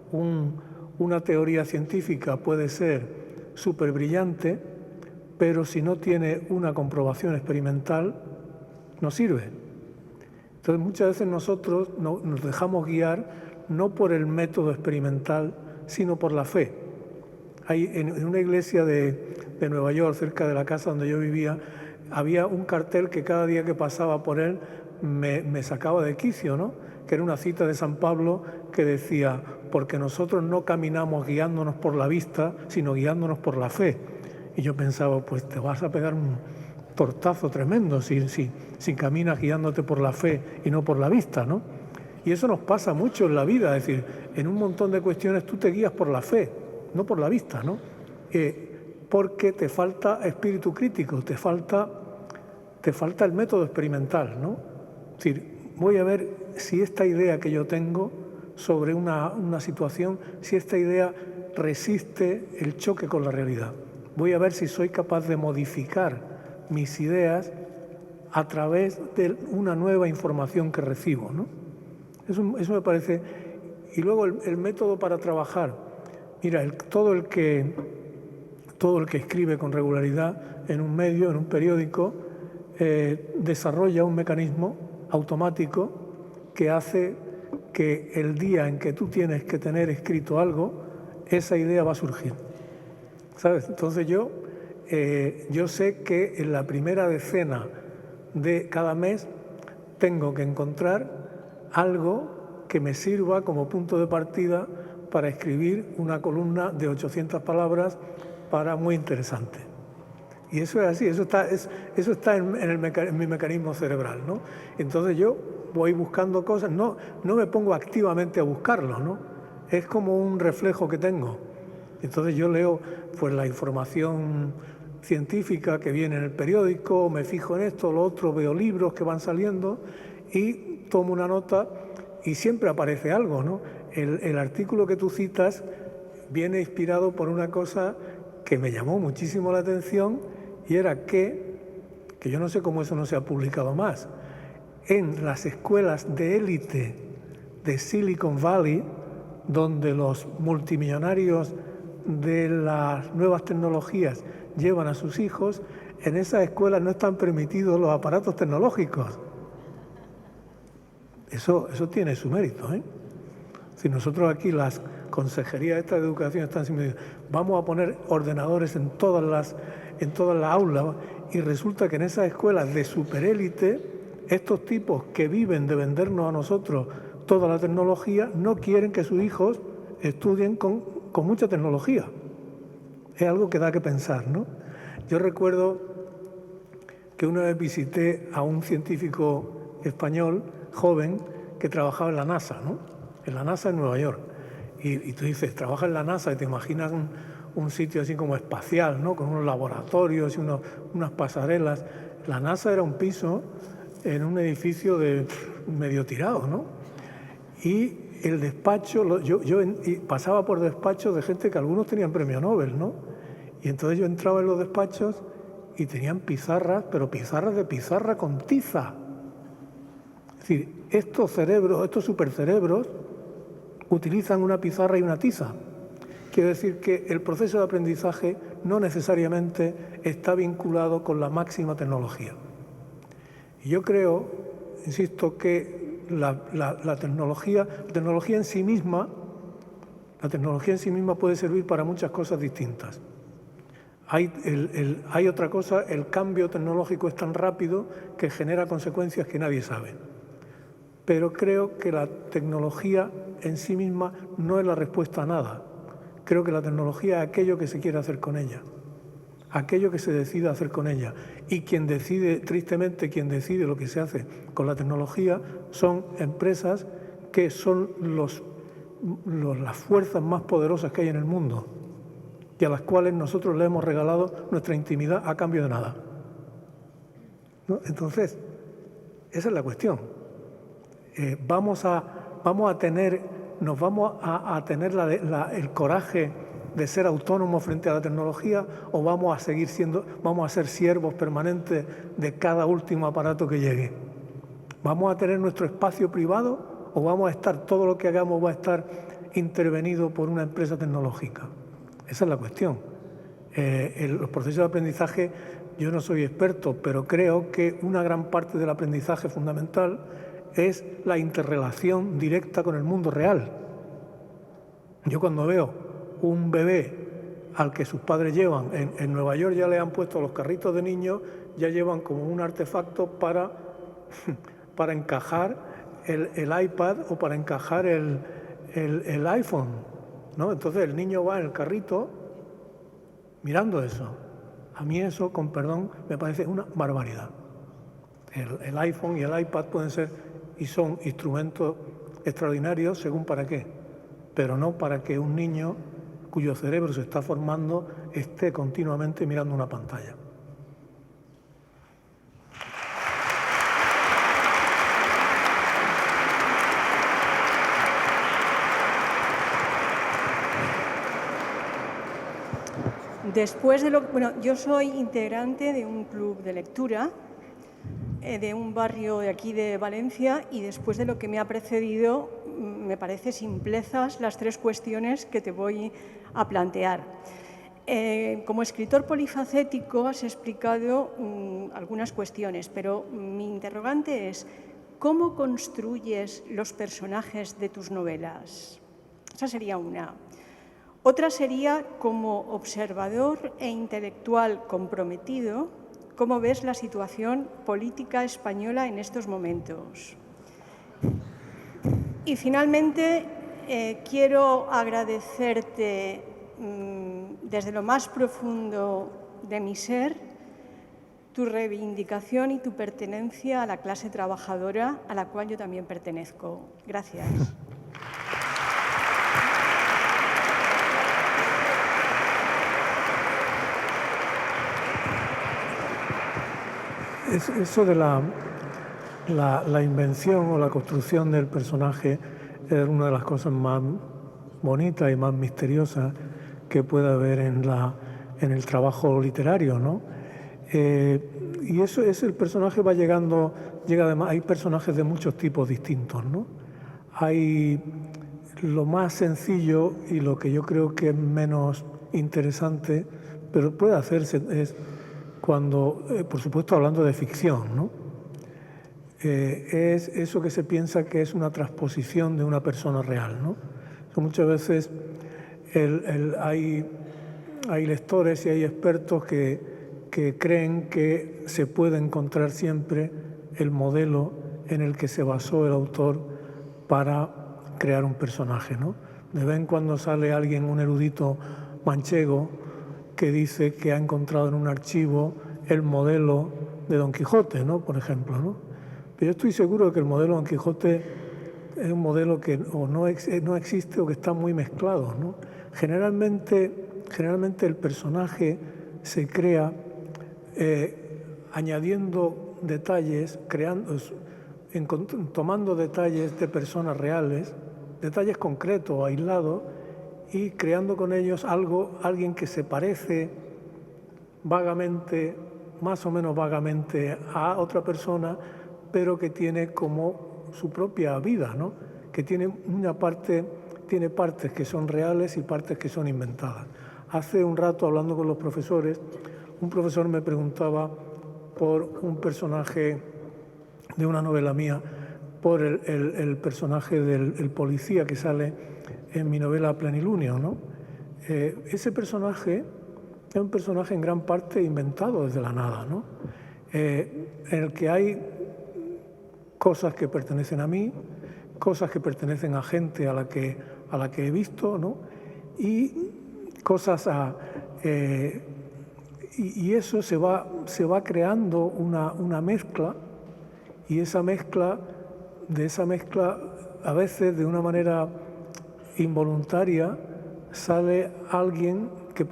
Una teoría científica puede ser súper brillante, pero si no tiene una comprobación experimental, no sirve. Entonces, muchas veces nosotros nos dejamos guiar no por el método experimental, sino por la fe. En una iglesia de Nueva York, cerca de la casa donde yo vivía, había un cartel que cada día que pasaba por él me sacaba de quicio, ¿no? Que era una cita de San Pablo que decía, porque nosotros no caminamos guiándonos por la vista, sino guiándonos por la fe. Y yo pensaba, pues te vas a pegar un tortazo tremendo si caminas guiándote por la fe y no por la vista, ¿no? Y eso nos pasa mucho en la vida, es decir, en un montón de cuestiones tú te guías por la fe, no por la vista, ¿no? Porque te falta espíritu crítico, te falta el método experimental, ¿no? Es decir, voy a ver si esta idea que yo tengo sobre una situación, si esta idea resiste el choque con la realidad. Voy a ver si soy capaz de modificar mis ideas a través de una nueva información que recibo, ¿no? Eso me parece. Y luego el método para trabajar. Mira, todo el que escribe con regularidad en un medio, en un periódico, desarrolla un mecanismo automático que hace que el día en que tú tienes que tener escrito algo, esa idea va a surgir, ¿sabes? Entonces yo yo sé que en la primera decena de cada mes tengo que encontrar algo que me sirva como punto de partida para escribir una columna de 800 palabras muy interesante. Y eso es así, eso está en mi mecanismo cerebral, ¿no? Entonces yo voy buscando cosas, no me pongo activamente a buscarlo, ¿no? Es como un reflejo que tengo. Entonces yo leo pues la información científica que viene en el periódico, me fijo en esto, lo otro, veo libros que van saliendo y tomo una nota y siempre aparece algo, ¿no? El artículo que tú citas viene inspirado por una cosa que me llamó muchísimo la atención y era que yo no sé cómo eso no se ha publicado más, en las escuelas de élite de Silicon Valley, donde los multimillonarios de las nuevas tecnologías llevan a sus hijos, en esas escuelas no están permitidos los aparatos tecnológicos. Eso tiene su mérito, ¿eh? Si nosotros aquí, las consejerías estas de educación están diciendo, vamos a poner ordenadores en todas las aulas, y resulta que en esas escuelas de superélite, estos tipos que viven de vendernos a nosotros toda la tecnología, no quieren que sus hijos estudien con mucha tecnología. Es algo que da que pensar, ¿no? Yo recuerdo que una vez visité a un científico español joven que trabajaba en la NASA, ¿no? En la NASA en Nueva York. Y tú dices, trabaja en la NASA y te imaginas un sitio así como espacial, ¿no? Con unos laboratorios y unas pasarelas. La NASA era un piso en un edificio medio tirado, ¿no? Y el despacho, yo pasaba por despachos de gente que algunos tenían premio Nobel, ¿no? Y entonces yo entraba en los despachos y tenían pizarras, pero pizarras de pizarra con tiza. Es decir, estos supercerebros utilizan una pizarra y una tiza. Quiero decir que el proceso de aprendizaje no necesariamente está vinculado con la máxima tecnología. Y yo creo, insisto, que la tecnología en sí misma puede servir para muchas cosas distintas. Hay otra cosa, el cambio tecnológico es tan rápido que genera consecuencias que nadie sabe. Pero creo que la tecnología en sí misma no es la respuesta a nada. Creo que la tecnología es aquello que se quiere hacer con ella, aquello que se decide hacer con ella. Y tristemente, quien decide lo que se hace con la tecnología son empresas que son las fuerzas más poderosas que hay en el mundo y a las cuales nosotros le hemos regalado nuestra intimidad a cambio de nada, ¿no? Entonces, esa es la cuestión. Vamos a tener el coraje de ser autónomos frente a la tecnología, o vamos a ser siervos permanentes de cada último aparato que llegue. ¿Vamos a tener nuestro espacio privado o vamos a estar, todo lo que hagamos va a estar intervenido por una empresa tecnológica? Esa es la cuestión. Los procesos de aprendizaje, yo no soy experto, pero creo que una gran parte del aprendizaje fundamental es la interrelación directa con el mundo real. Yo cuando veo un bebé al que sus padres llevan, en Nueva York ya le han puesto los carritos de niños, ya llevan como un artefacto para encajar el iPad o para encajar el iPhone, ¿no? Entonces el niño va en el carrito mirando eso. A mí eso, con perdón, me parece una barbaridad. El iPhone y el iPad pueden ser y son instrumentos extraordinarios según para qué, pero no para que un niño cuyo cerebro se está formando esté continuamente mirando una pantalla. Yo soy integrante de un club de lectura de un barrio de aquí de Valencia, y después de lo que me ha precedido, me parece simplezas las tres cuestiones que te voy a plantear. Como escritor polifacético has explicado algunas cuestiones, pero mi interrogante es: ¿cómo construyes los personajes de tus novelas? Esa sería una. Otra sería, como observador e intelectual comprometido, ¿cómo ves la situación política española en estos momentos? Y finalmente, quiero agradecerte desde lo más profundo de mi ser tu reivindicación y tu pertenencia a la clase trabajadora a la cual yo también pertenezco. Gracias. Eso de la invención o la construcción del personaje es una de las cosas más bonitas y más misteriosas que puede haber en el trabajo literario, ¿no? Y eso es, el personaje va llega además, hay personajes de muchos tipos distintos, ¿no? Hay lo más sencillo y lo que yo creo que es menos interesante, pero puede hacerse, es cuando, por supuesto hablando de ficción, ¿no? Es eso que se piensa que es una transposición de una persona real, ¿no? Muchas veces hay lectores y hay expertos que creen que se puede encontrar siempre el modelo en el que se basó el autor para crear un personaje, ¿no? De vez en cuando sale alguien, un erudito manchego, que dice que ha encontrado en un archivo el modelo de Don Quijote, ¿no? Por ejemplo, ¿no? Pero yo estoy seguro de que el modelo de Don Quijote es un modelo que o no existe o que está muy mezclado, ¿no? Generalmente el personaje se crea añadiendo detalles, tomando detalles de personas reales, detalles concretos o aislados, y creando con ellos alguien que se parece vagamente, más o menos vagamente, a otra persona, pero que tiene como su propia vida, ¿no? Que tiene partes que son reales y partes que son inventadas. Hace un rato, hablando con los profesores, un profesor me preguntaba por un personaje de una novela mía, por el personaje del policía que sale en mi novela Plenilunio, ¿no? Ese personaje es un personaje en gran parte inventado desde la nada, ¿no? En el que hay cosas que pertenecen a mí, cosas que pertenecen a gente a la que he visto, ¿no? Y cosas y eso se va creando una mezcla, y de esa mezcla a veces de una manera involuntaria sale alguien que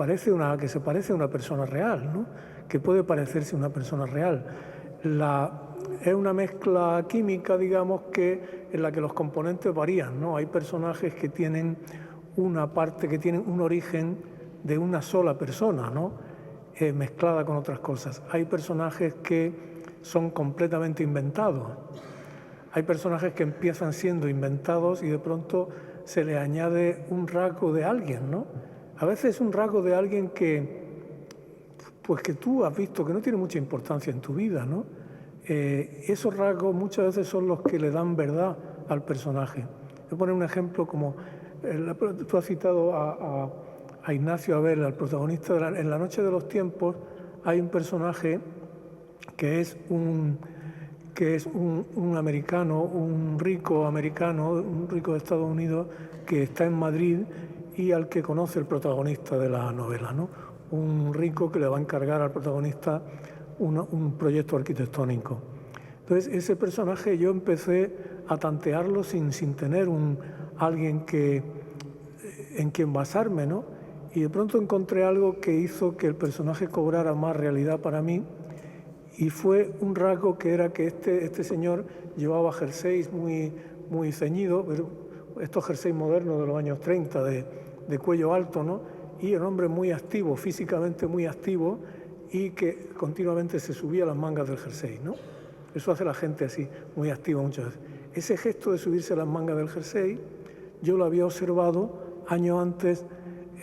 se parece a una persona real, ¿no? Que puede parecerse a una persona real. Es una mezcla química, digamos, en la que los componentes varían, ¿no? Hay personajes que tienen una parte, que tienen un origen de una sola persona, ¿no? Mezclada con otras cosas. Hay personajes que son completamente inventados. Hay personajes que empiezan siendo inventados y de pronto se le añade un rasgo de alguien, ¿no? A veces un rasgo de alguien que tú has visto que no tiene mucha importancia en tu vida, ¿no? Esos rasgos muchas veces son los que le dan verdad al personaje. Voy a poner un ejemplo como, tú has citado a Ignacio Abel, al protagonista en La noche de los tiempos. Hay un personaje que es un americano, un rico americano, un rico de Estados Unidos, que está en Madrid y al que conoce el protagonista de la novela, ¿no? Un rico que le va a encargar al protagonista un proyecto arquitectónico. Entonces, ese personaje yo empecé a tantearlo sin tener alguien en quien basarme, ¿no? Y de pronto encontré algo que hizo que el personaje cobrara más realidad para mí, y fue un rasgo que era que este señor llevaba jerseys muy ceñidos, pero estos jerseys modernos de los años 30, de cuello alto, ¿no? Y era un hombre muy activo, físicamente muy activo, y que continuamente se subía las mangas del jersey, ¿no? Eso hace la gente así, muy activa muchas veces. Ese gesto de subirse las mangas del jersey, yo lo había observado años antes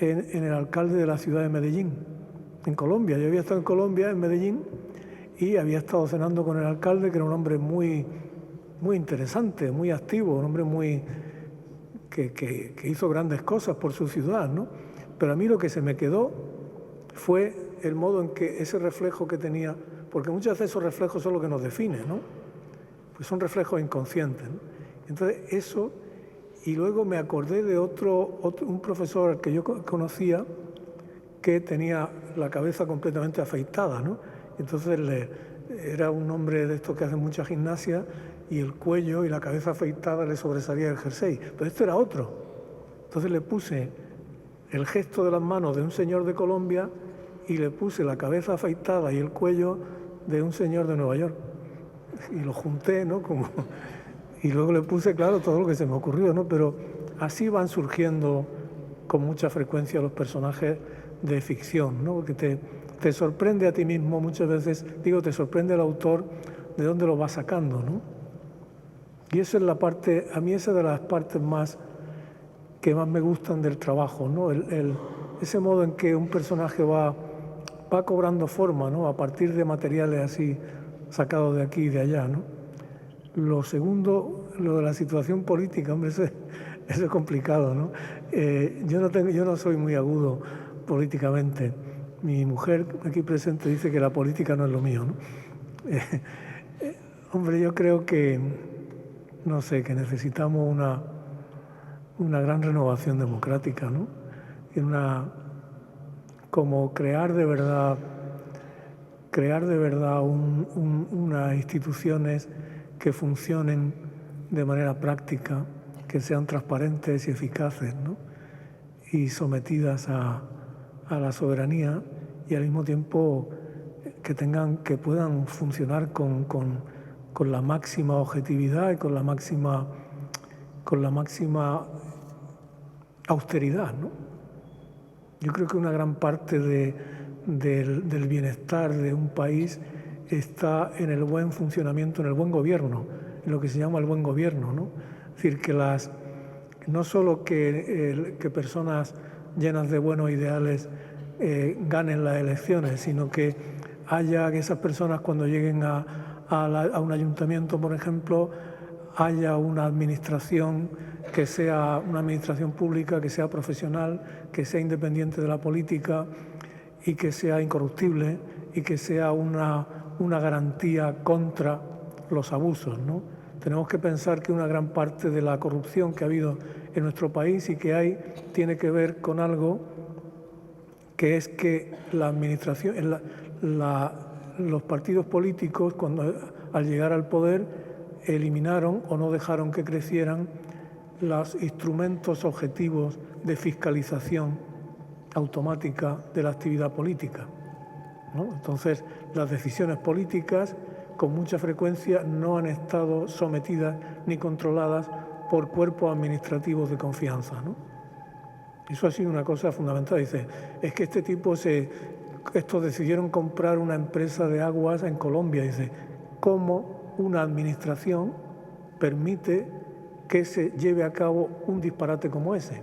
en el alcalde de la ciudad de Medellín, en Colombia. Yo había estado en Colombia, en Medellín, y había estado cenando con el alcalde, que era un hombre muy interesante, muy activo, un hombre que hizo grandes cosas por su ciudad, ¿no? Pero a mí lo que se me quedó fue el modo en que ese reflejo que tenía, porque muchas veces esos reflejos son lo que nos define, ¿no? Pues son reflejos inconscientes, ¿no? Entonces eso, y luego me acordé de un profesor que yo conocía que tenía la cabeza completamente afeitada, ¿no? Entonces era un hombre de estos que hacen mucha gimnasia y el cuello y la cabeza afeitada le sobresalía el jersey, pero esto era otro. Entonces le puse el gesto de las manos de un señor de Colombia y le puse la cabeza afeitada y el cuello de un señor de Nueva York. Y lo junté, ¿no? Y luego le puse, claro, todo lo que se me ocurrió, ¿no? Pero así van surgiendo con mucha frecuencia los personajes de ficción, ¿no? Porque te sorprende a ti mismo muchas veces, te sorprende el autor de dónde lo va sacando, ¿no? Y esa es la parte, a mí esa es de las partes que más me gustan del trabajo, ¿no? Ese modo en que un personaje va cobrando forma, ¿no? A partir de materiales así sacados de aquí y de allá, ¿no? Lo segundo, lo de la situación política, hombre, eso es complicado, ¿no? Yo no soy muy agudo políticamente. Mi mujer aquí presente dice que la política no es lo mío, ¿no? Hombre, yo creo que, no sé, que necesitamos una gran renovación democrática, ¿no? Y como crear de verdad unas instituciones que funcionen de manera práctica, que sean transparentes y eficaces, ¿no? Y sometidas a la soberanía y al mismo tiempo que puedan funcionar con la máxima objetividad y con la máxima austeridad, ¿no? Yo creo que una gran parte del bienestar de un país está en el buen funcionamiento, en el buen gobierno, en lo que se llama el buen gobierno, ¿no? Es decir, que no solo que personas llenas de buenos ideales ganen las elecciones, sino que esas personas cuando lleguen a un ayuntamiento, por ejemplo, haya una administración que sea una administración pública, que sea profesional, que sea independiente de la política y que sea incorruptible y que sea una garantía contra los abusos, ¿no? Tenemos que pensar que una gran parte de la corrupción que ha habido en nuestro país y que hay tiene que ver con algo que es que la administración, los partidos políticos, al llegar al poder, eliminaron o no dejaron que crecieran los instrumentos objetivos de fiscalización automática de la actividad política, ¿no? Entonces, las decisiones políticas con mucha frecuencia no han estado sometidas ni controladas por cuerpos administrativos de confianza, ¿no? Eso ha sido una cosa fundamental. Dice, es que estos decidieron comprar una empresa de aguas en Colombia. Dice, ¿cómo una administración permite que se lleve a cabo un disparate como ese?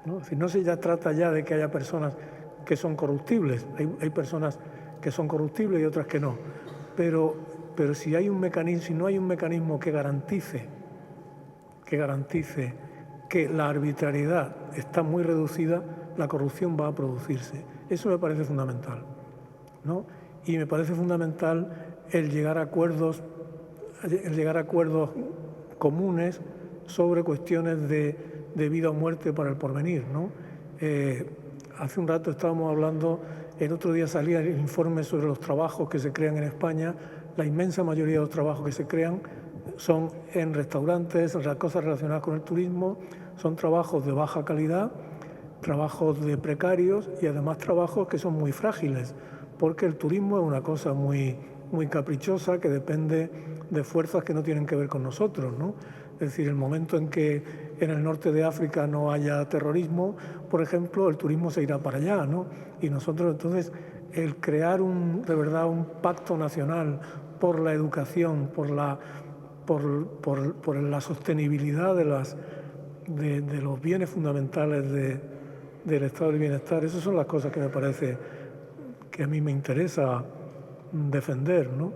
¿No? Es decir, no se trata ya de que haya personas que son corruptibles. Hay personas que son corruptibles y otras que no. Pero si no hay un mecanismo que garantice que la arbitrariedad está muy reducida, la corrupción va a producirse. Eso me parece fundamental, ¿no? Y me parece fundamental el llegar a acuerdos comunes sobre cuestiones de vida o muerte para el porvenir, ¿no? Hace un rato estábamos hablando, el otro día salía el informe sobre los trabajos que se crean en España. La inmensa mayoría de los trabajos que se crean son en restaurantes, en las cosas relacionadas con el turismo, son trabajos de baja calidad, trabajos de precarios y además trabajos que son muy frágiles, porque el turismo es una cosa muy, muy caprichosa que depende de fuerzas que no tienen que ver con nosotros, ¿no? Es decir, el momento en que en el norte de África no haya terrorismo, por ejemplo, el turismo se irá para allá, ¿no? Y nosotros entonces el crear de verdad un pacto nacional por la educación, por la sostenibilidad de los bienes fundamentales del estado del bienestar, esas son las cosas que me parece que a mí me interesa defender, ¿no?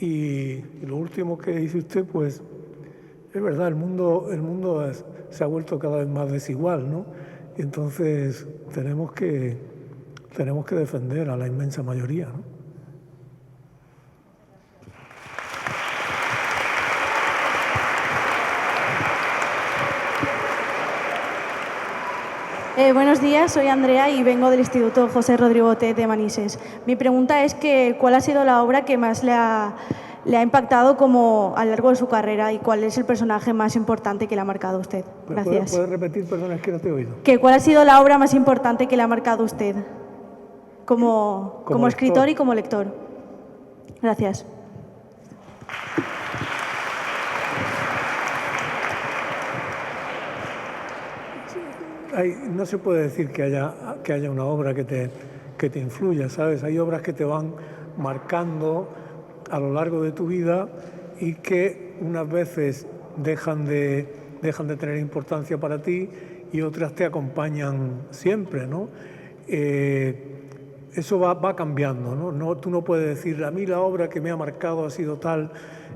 Y lo último que dice usted, pues es verdad, el mundo se ha vuelto cada vez más desigual, ¿no? Y entonces tenemos que defender a la inmensa mayoría, ¿no? Buenos días, soy Andrea y vengo del Instituto José Rodrigo Botet de Manises. Mi pregunta es que ¿cuál ha sido la obra que más le ha impactado como a lo largo de su carrera y cuál es el personaje más importante que le ha marcado a usted? Gracias. ¿Puedes repetir? Perdón, es que no te he oído. ¿Cuál ha sido la obra más importante que le ha marcado a usted como escritor y como lector? Gracias. No se puede decir que haya una obra que te influya, ¿sabes? Hay obras que te van marcando a lo largo de tu vida y que unas veces dejan de tener importancia para ti y otras te acompañan siempre, ¿no? Eso va cambiando, ¿no? Tú no puedes decir, a mí la obra que me ha marcado ha sido tal.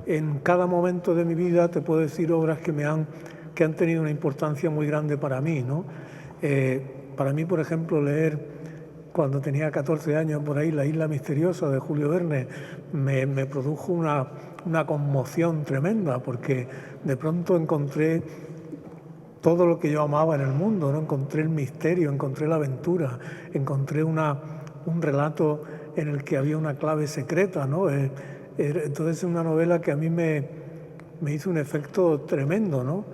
En cada momento de mi vida te puedo decir obras que han tenido una importancia muy grande para mí, ¿no? Para mí, por ejemplo, leer cuando tenía 14 años por ahí La isla misteriosa de Julio Verne me produjo una conmoción tremenda, porque de pronto encontré todo lo que yo amaba en el mundo, ¿no? Encontré el misterio, encontré la aventura, encontré un relato en el que había una clave secreta, ¿no? Entonces es una novela que a mí me hizo un efecto tremendo, ¿no?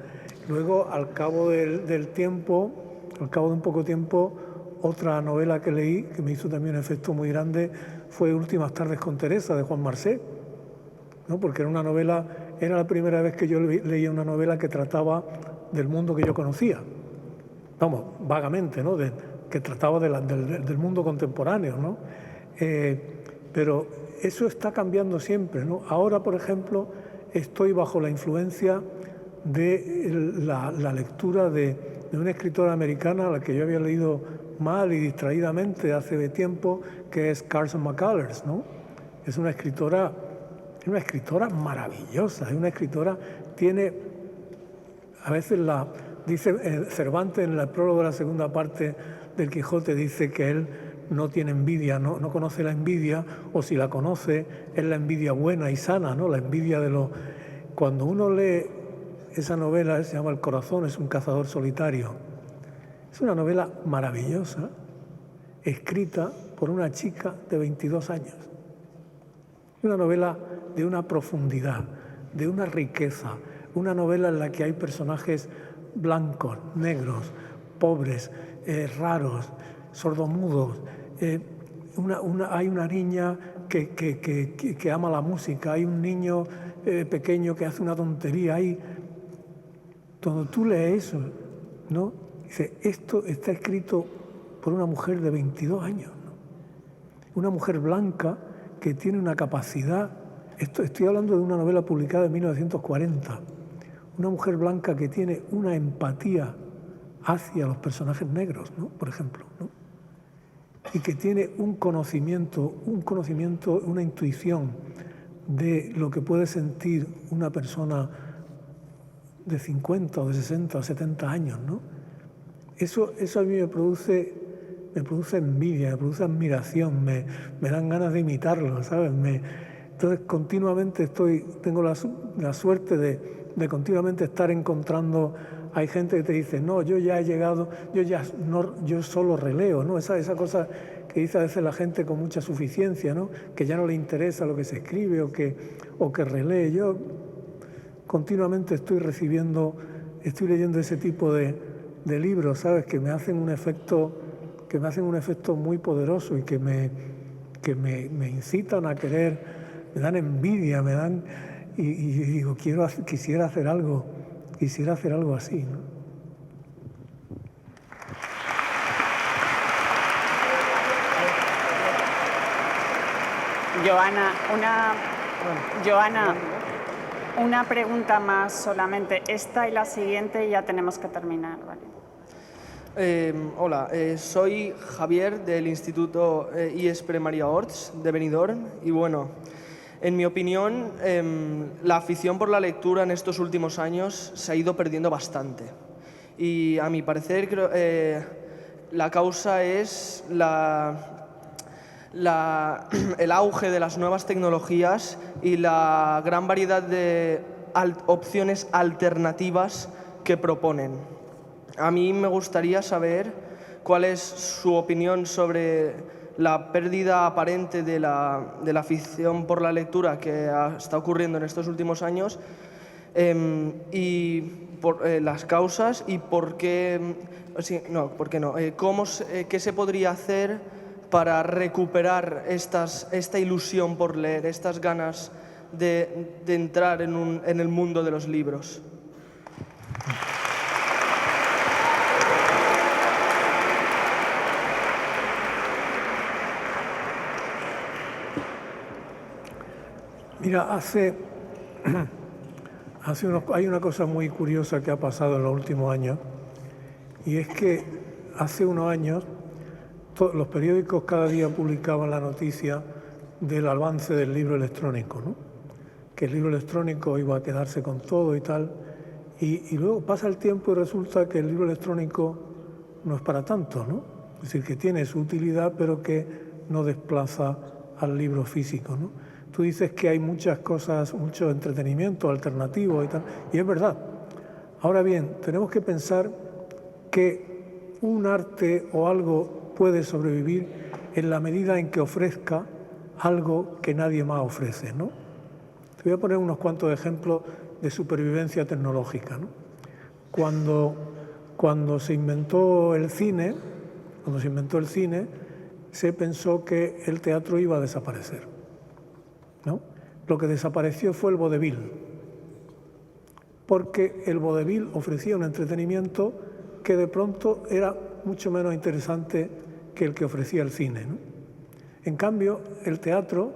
Luego, al cabo del tiempo, al cabo de un poco tiempo, otra novela que leí, que me hizo también un efecto muy grande, fue Últimas tardes con Teresa, de Juan Marcet, ¿no? Porque era la primera vez que yo leía una novela que trataba del mundo que yo conocía, vamos, vagamente, ¿no? Que trataba del mundo contemporáneo, ¿no? Pero eso está cambiando siempre, ¿no? Ahora, por ejemplo, estoy bajo la influencia de la lectura de una escritora americana a la que yo había leído mal y distraídamente hace tiempo, que es Carson McCullers, ¿no? Es una escritora maravillosa, es una escritora, tiene, a veces dice Cervantes en el prólogo de la segunda parte del Quijote, dice que él no tiene envidia, no conoce la envidia, o si la conoce es la envidia buena y sana, ¿no? La envidia Cuando uno lee esa novela, se llama El corazón es un cazador solitario. Es una novela maravillosa, escrita por una chica de 22 años. Una novela de una profundidad, de una riqueza, una novela en la que hay personajes blancos, negros, pobres, raros, sordomudos. Hay una niña que ama la música, hay un niño pequeño que hace una tontería. Cuando tú lees eso, ¿no? Dice, esto está escrito por una mujer de 22 años, ¿no? Una mujer blanca que tiene una capacidad. Estoy hablando de una novela publicada en 1940. Una mujer blanca que tiene una empatía hacia los personajes negros, ¿no? Por ejemplo, ¿no? Y que tiene un conocimiento, una intuición de lo que puede sentir una persona de 50 o de 60 o 70 años, ¿no? Eso a mí me produce envidia, me produce admiración, me dan ganas de imitarlo, ¿sabes? Entonces continuamente tengo la suerte de continuamente estar encontrando. Hay gente que te dice, no, yo ya he llegado, yo solo releo, ¿no? Esa cosa que dice a veces la gente con mucha suficiencia, ¿no? Que ya no le interesa lo que se escribe o que relee. Yo continuamente estoy leyendo ese tipo de libros, ¿sabes? Que me hacen un efecto muy poderoso y que me incitan a querer, me dan envidia, y digo, quisiera hacer algo así, ¿no? Joana, una pregunta más solamente. Esta y la siguiente y ya tenemos que terminar, ¿vale? Hola, soy Javier del Instituto IESPRE María Orts de Benidorm y bueno, en mi opinión, la afición por la lectura en estos últimos años se ha ido perdiendo bastante. Y a mi parecer la causa es el auge de las nuevas tecnologías y la gran variedad de opciones alternativas que proponen. A mí me gustaría saber cuál es su opinión sobre la pérdida aparente de la afición por la lectura que está ocurriendo en estos últimos años y por las causas y por qué, qué se podría hacer para recuperar esta ilusión por leer, estas ganas de entrar en el mundo de los libros. Mira, hay una cosa muy curiosa que ha pasado en los últimos años, y es que hace unos años los periódicos cada día publicaban la noticia del avance del libro electrónico, ¿no? Que el libro electrónico iba a quedarse con todo y tal, y luego pasa el tiempo y resulta que el libro electrónico no es para tanto, ¿no? Es decir, que tiene su utilidad, pero que no desplaza al libro físico, ¿no? Tú dices que hay muchas cosas, mucho entretenimiento alternativo y tal, y es verdad. Ahora bien, tenemos que pensar que un arte o algo puede sobrevivir en la medida en que ofrezca algo que nadie más ofrece, ¿no? Te voy a poner unos cuantos ejemplos de supervivencia tecnológica, ¿no? Cuando se inventó el cine, se pensó que el teatro iba a desaparecer, ¿no? Lo que desapareció fue el vodevil, porque el vodevil ofrecía un entretenimiento que de pronto era mucho menos interesante que el que ofrecía el cine, ¿no? En cambio, el teatro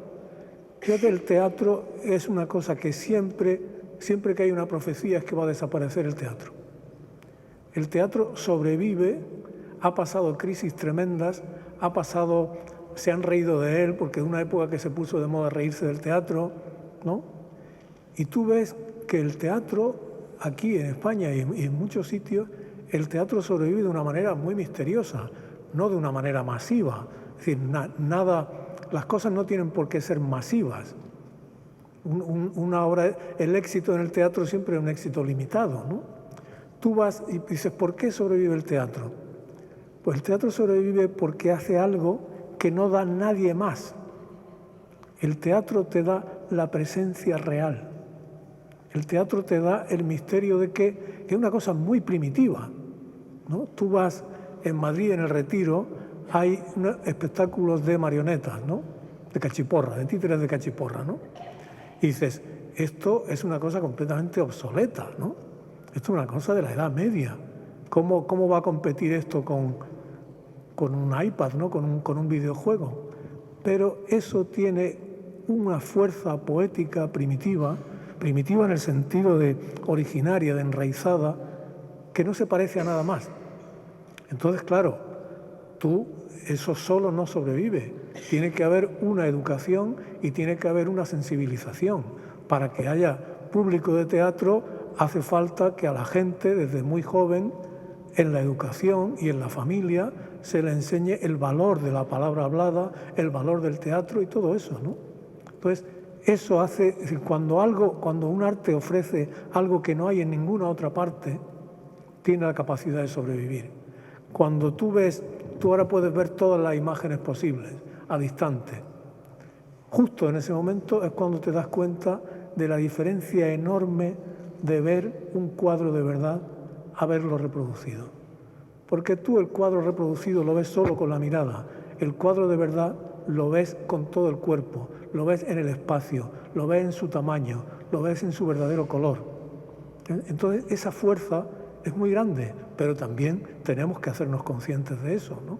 es una cosa que siempre que hay una profecía es que va a desaparecer el teatro. El teatro sobrevive, ha pasado crisis tremendas, se han reído de él, porque es una época que se puso de moda reírse del teatro, ¿no? Y tú ves que el teatro, aquí en España y en muchos sitios, el teatro sobrevive de una manera muy misteriosa, no de una manera masiva. Es decir, las cosas no tienen por qué ser masivas. Una obra, el éxito en el teatro siempre es un éxito limitado, ¿no? Tú vas y dices, ¿por qué sobrevive el teatro? Pues el teatro sobrevive porque hace algo que no da nadie más. El teatro te da la presencia real. El teatro te da el misterio de que es una cosa muy primitiva, ¿no? Tú vas en Madrid, en el Retiro, hay espectáculos de marionetas, ¿no? De cachiporra, de títeres de cachiporra, ¿no? Y dices, esto es una cosa completamente obsoleta, ¿no? Esto es una cosa de la Edad Media. ¿Cómo va a competir esto con un iPad, ¿no? Con un videojuego? Pero eso tiene una fuerza poética primitiva en el sentido de originaria, de enraizada, que no se parece a nada más. Entonces, claro, eso solo no sobrevive. Tiene que haber una educación y tiene que haber una sensibilización. Para que haya público de teatro hace falta que a la gente, desde muy joven, en la educación y en la familia, se le enseñe el valor de la palabra hablada, el valor del teatro y todo eso, ¿no? Entonces, eso hace, es decir, cuando un arte ofrece algo que no hay en ninguna otra parte, tiene la capacidad de sobrevivir. Cuando tú ahora puedes ver todas las imágenes posibles, a distante. Justo en ese momento es cuando te das cuenta de la diferencia enorme de ver un cuadro de verdad a verlo reproducido. Porque tú el cuadro reproducido lo ves solo con la mirada, el cuadro de verdad lo ves con todo el cuerpo, lo ves en el espacio, lo ves en su tamaño, lo ves en su verdadero color. Entonces esa fuerza es muy grande, pero también tenemos que hacernos conscientes de eso, ¿no?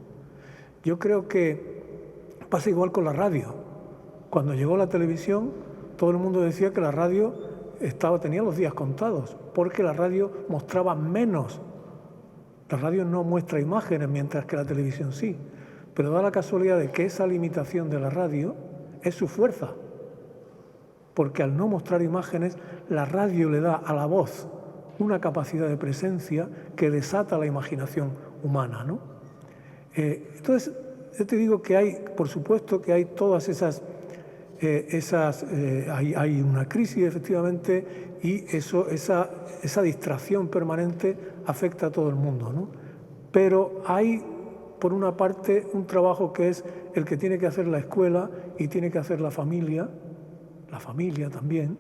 Yo creo que pasa igual con la radio. Cuando llegó la televisión, todo el mundo decía que la radio tenía los días contados, porque la radio mostraba menos. La radio no muestra imágenes, mientras que la televisión sí. Pero da la casualidad de que esa limitación de la radio es su fuerza. Porque al no mostrar imágenes, la radio le da a la voz una capacidad de presencia que desata la imaginación humana, ¿no? Entonces, yo te digo que hay, por supuesto, que hay todas hay una crisis, efectivamente, y esa distracción permanente afecta a todo el mundo, ¿no? Pero hay, por una parte, un trabajo que es el que tiene que hacer la escuela y tiene que hacer la familia también,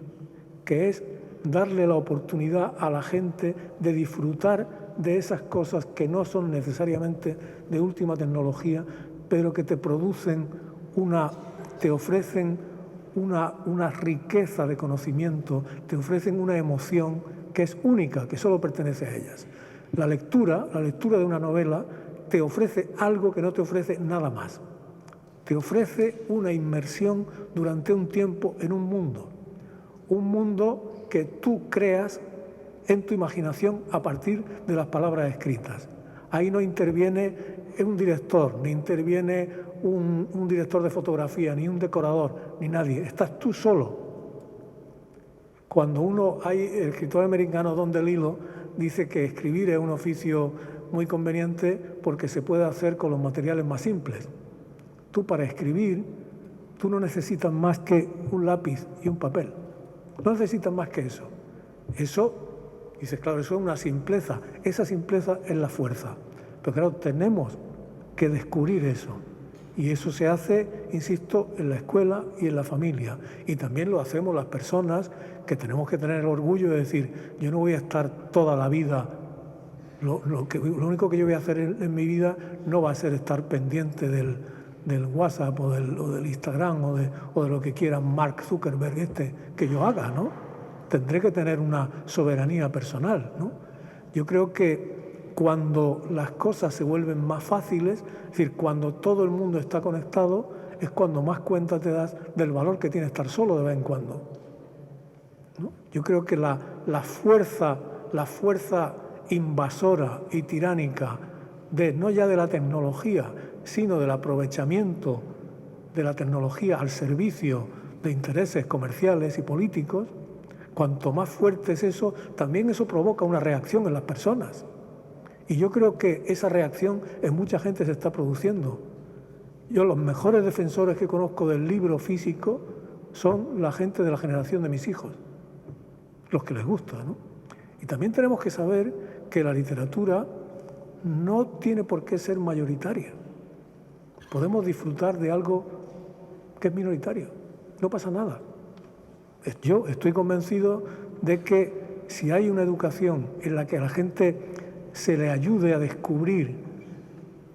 que es darle la oportunidad a la gente de disfrutar de esas cosas que no son necesariamente de última tecnología, pero que te producen te ofrecen una riqueza de conocimiento, te ofrecen una emoción que es única, que solo pertenece a ellas. La lectura de una novela te ofrece algo que no te ofrece nada más. Te ofrece una inmersión durante un tiempo en un mundo que tú creas en tu imaginación a partir de las palabras escritas. Ahí no interviene un director, ni interviene un director de fotografía, ni un decorador, ni nadie. Estás tú solo. Cuando el escritor americano Don DeLillo dice que escribir es un oficio muy conveniente porque se puede hacer con los materiales más simples. Tú para escribir, tú no necesitas más que un lápiz y un papel. No necesitas más que eso. Eso, dices, claro, eso es una simpleza. Esa simpleza es la fuerza. Pero claro, tenemos que descubrir eso. Y eso se hace, insisto, en la escuela y en la familia. Y también lo hacemos las personas que tenemos que tener el orgullo de decir, yo no voy a estar toda la vida, lo único que yo voy a hacer en mi vida no va a ser estar pendiente del WhatsApp o del Instagram o de lo que quiera Mark Zuckerberg que yo haga, ¿no? Tendré que tener una soberanía personal, ¿no? Yo creo que cuando las cosas se vuelven más fáciles, es decir, cuando todo el mundo está conectado, es cuando más cuenta te das del valor que tiene estar solo de vez en cuando, ¿no? Yo creo que la fuerza invasora y tiránica no ya de la tecnología, sino del aprovechamiento de la tecnología al servicio de intereses comerciales y políticos, cuanto más fuerte es eso, también eso provoca una reacción en las personas. Y yo creo que esa reacción en mucha gente se está produciendo. Yo los mejores defensores que conozco del libro físico son la gente de la generación de mis hijos, los que les gusta, ¿no? Y también tenemos que saber que la literatura no tiene por qué ser mayoritaria. Podemos disfrutar de algo que es minoritario, no pasa nada. Yo estoy convencido de que si hay una educación en la que a la gente se le ayude a descubrir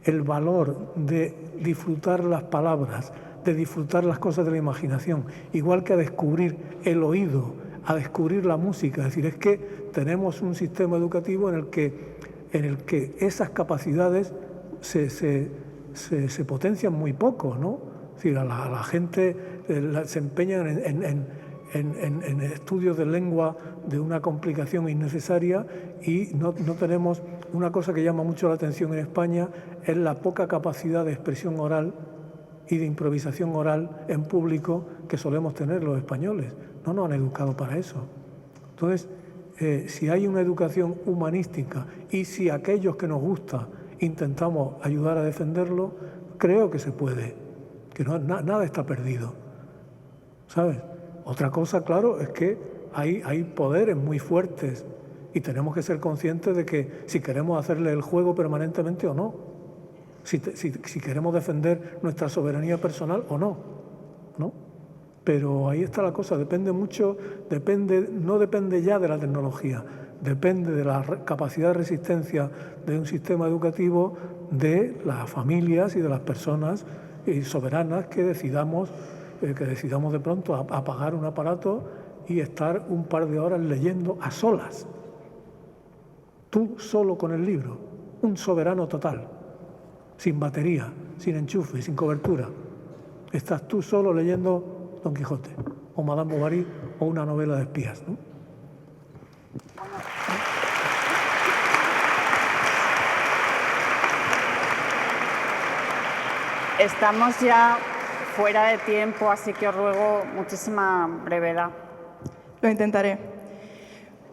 el valor de disfrutar las palabras, de disfrutar las cosas de la imaginación, igual que a descubrir el oído, a descubrir la música. Es decir, es que tenemos un sistema educativo en el que esas capacidades se potencian muy poco, ¿no? Es decir, a la gente se empeña en estudios de lengua de una complicación innecesaria y no tenemos una cosa que llama mucho la atención en España, es la poca capacidad de expresión oral y de improvisación oral en público que solemos tener los españoles. No nos han educado para eso. Entonces, si hay una educación humanística y si aquellos que nos gusta intentamos ayudar a defenderlo, creo que se puede, que nada está perdido, ¿sabes? Otra cosa, claro, es que hay poderes muy fuertes y tenemos que ser conscientes de que si queremos hacerle el juego permanentemente o no, si queremos defender nuestra soberanía personal o no, ¿no? Pero ahí está la cosa, depende mucho, no depende ya de la tecnología, depende de la capacidad de resistencia de un sistema educativo, de las familias y de las personas soberanas que decidamos de pronto apagar un aparato y estar un par de horas leyendo a solas. Tú solo con el libro, un soberano total, sin batería, sin enchufe, sin cobertura. Estás tú solo leyendo Don Quijote, o Madame Bovary, o una novela de espías, ¿no? Estamos ya fuera de tiempo, así que os ruego muchísima brevedad. Lo intentaré.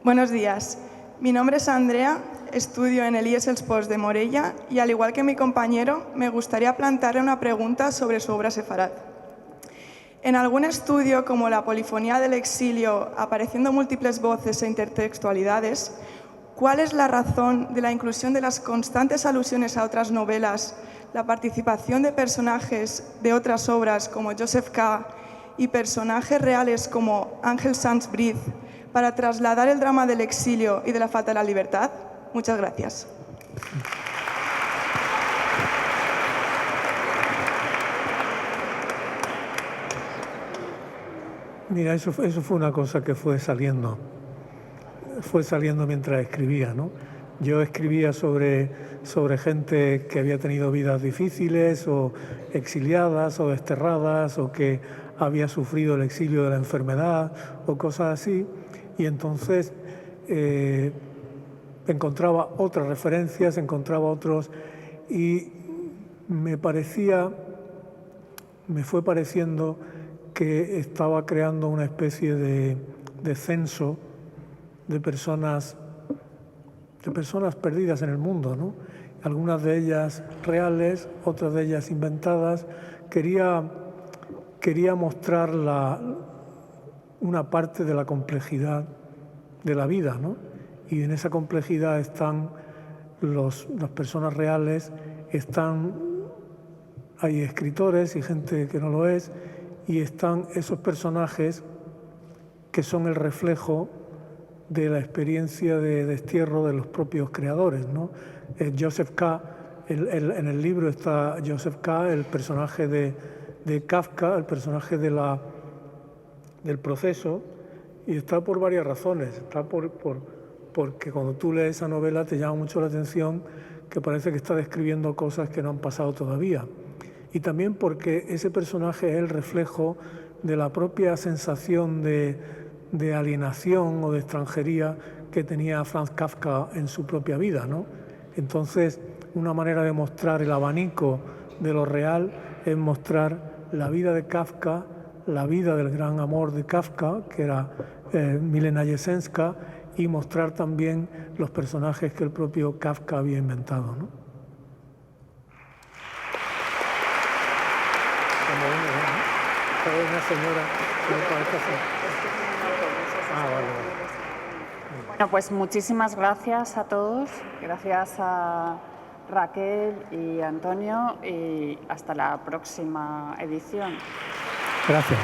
Buenos días. Mi nombre es Andrea, estudio en el IES Els Ports de Morella y, al igual que mi compañero, me gustaría plantearle una pregunta sobre su obra Sefarat. En algún estudio, como la polifonía del exilio, apareciendo múltiples voces e intertextualidades, ¿cuál es la razón de la inclusión de las constantes alusiones a otras novelas, la participación de personajes de otras obras como Joseph K. y personajes reales como Ángel Sanz Briz para trasladar el drama del exilio y de la falta de la libertad? Muchas gracias. Mira, eso fue una cosa que fue saliendo mientras escribía, ¿no? Yo escribía sobre gente que había tenido vidas difíciles o exiliadas o desterradas o que había sufrido el exilio de la enfermedad o cosas así, y entonces encontraba otras referencias, encontraba otros, y me fue pareciendo que estaba creando una especie de censo de personas perdidas en el mundo, ¿no? Algunas de ellas reales, otras de ellas inventadas. Quería mostrar una parte de la complejidad de la vida, ¿no? Y en esa complejidad están las personas reales, hay escritores y gente que no lo es, y están esos personajes que son el reflejo de la experiencia de destierro de los propios creadores, ¿no? Joseph K., en el libro está Joseph K., el personaje de Kafka, el personaje del proceso, y está por varias razones. Está porque cuando tú lees esa novela te llama mucho la atención que parece que está describiendo cosas que no han pasado todavía. Y también porque ese personaje es el reflejo de la propia sensación de alienación o de extranjería que tenía Franz Kafka en su propia vida, ¿no? Entonces, una manera de mostrar el abanico de lo real es mostrar la vida de Kafka, la vida del gran amor de Kafka, que era Milena Jesenska, y mostrar también los personajes que el propio Kafka había inventado, ¿no? Una señora que me parece hacer. Vale. Bueno, pues muchísimas gracias a todos, gracias a Raquel y Antonio, y hasta la próxima edición. Gracias.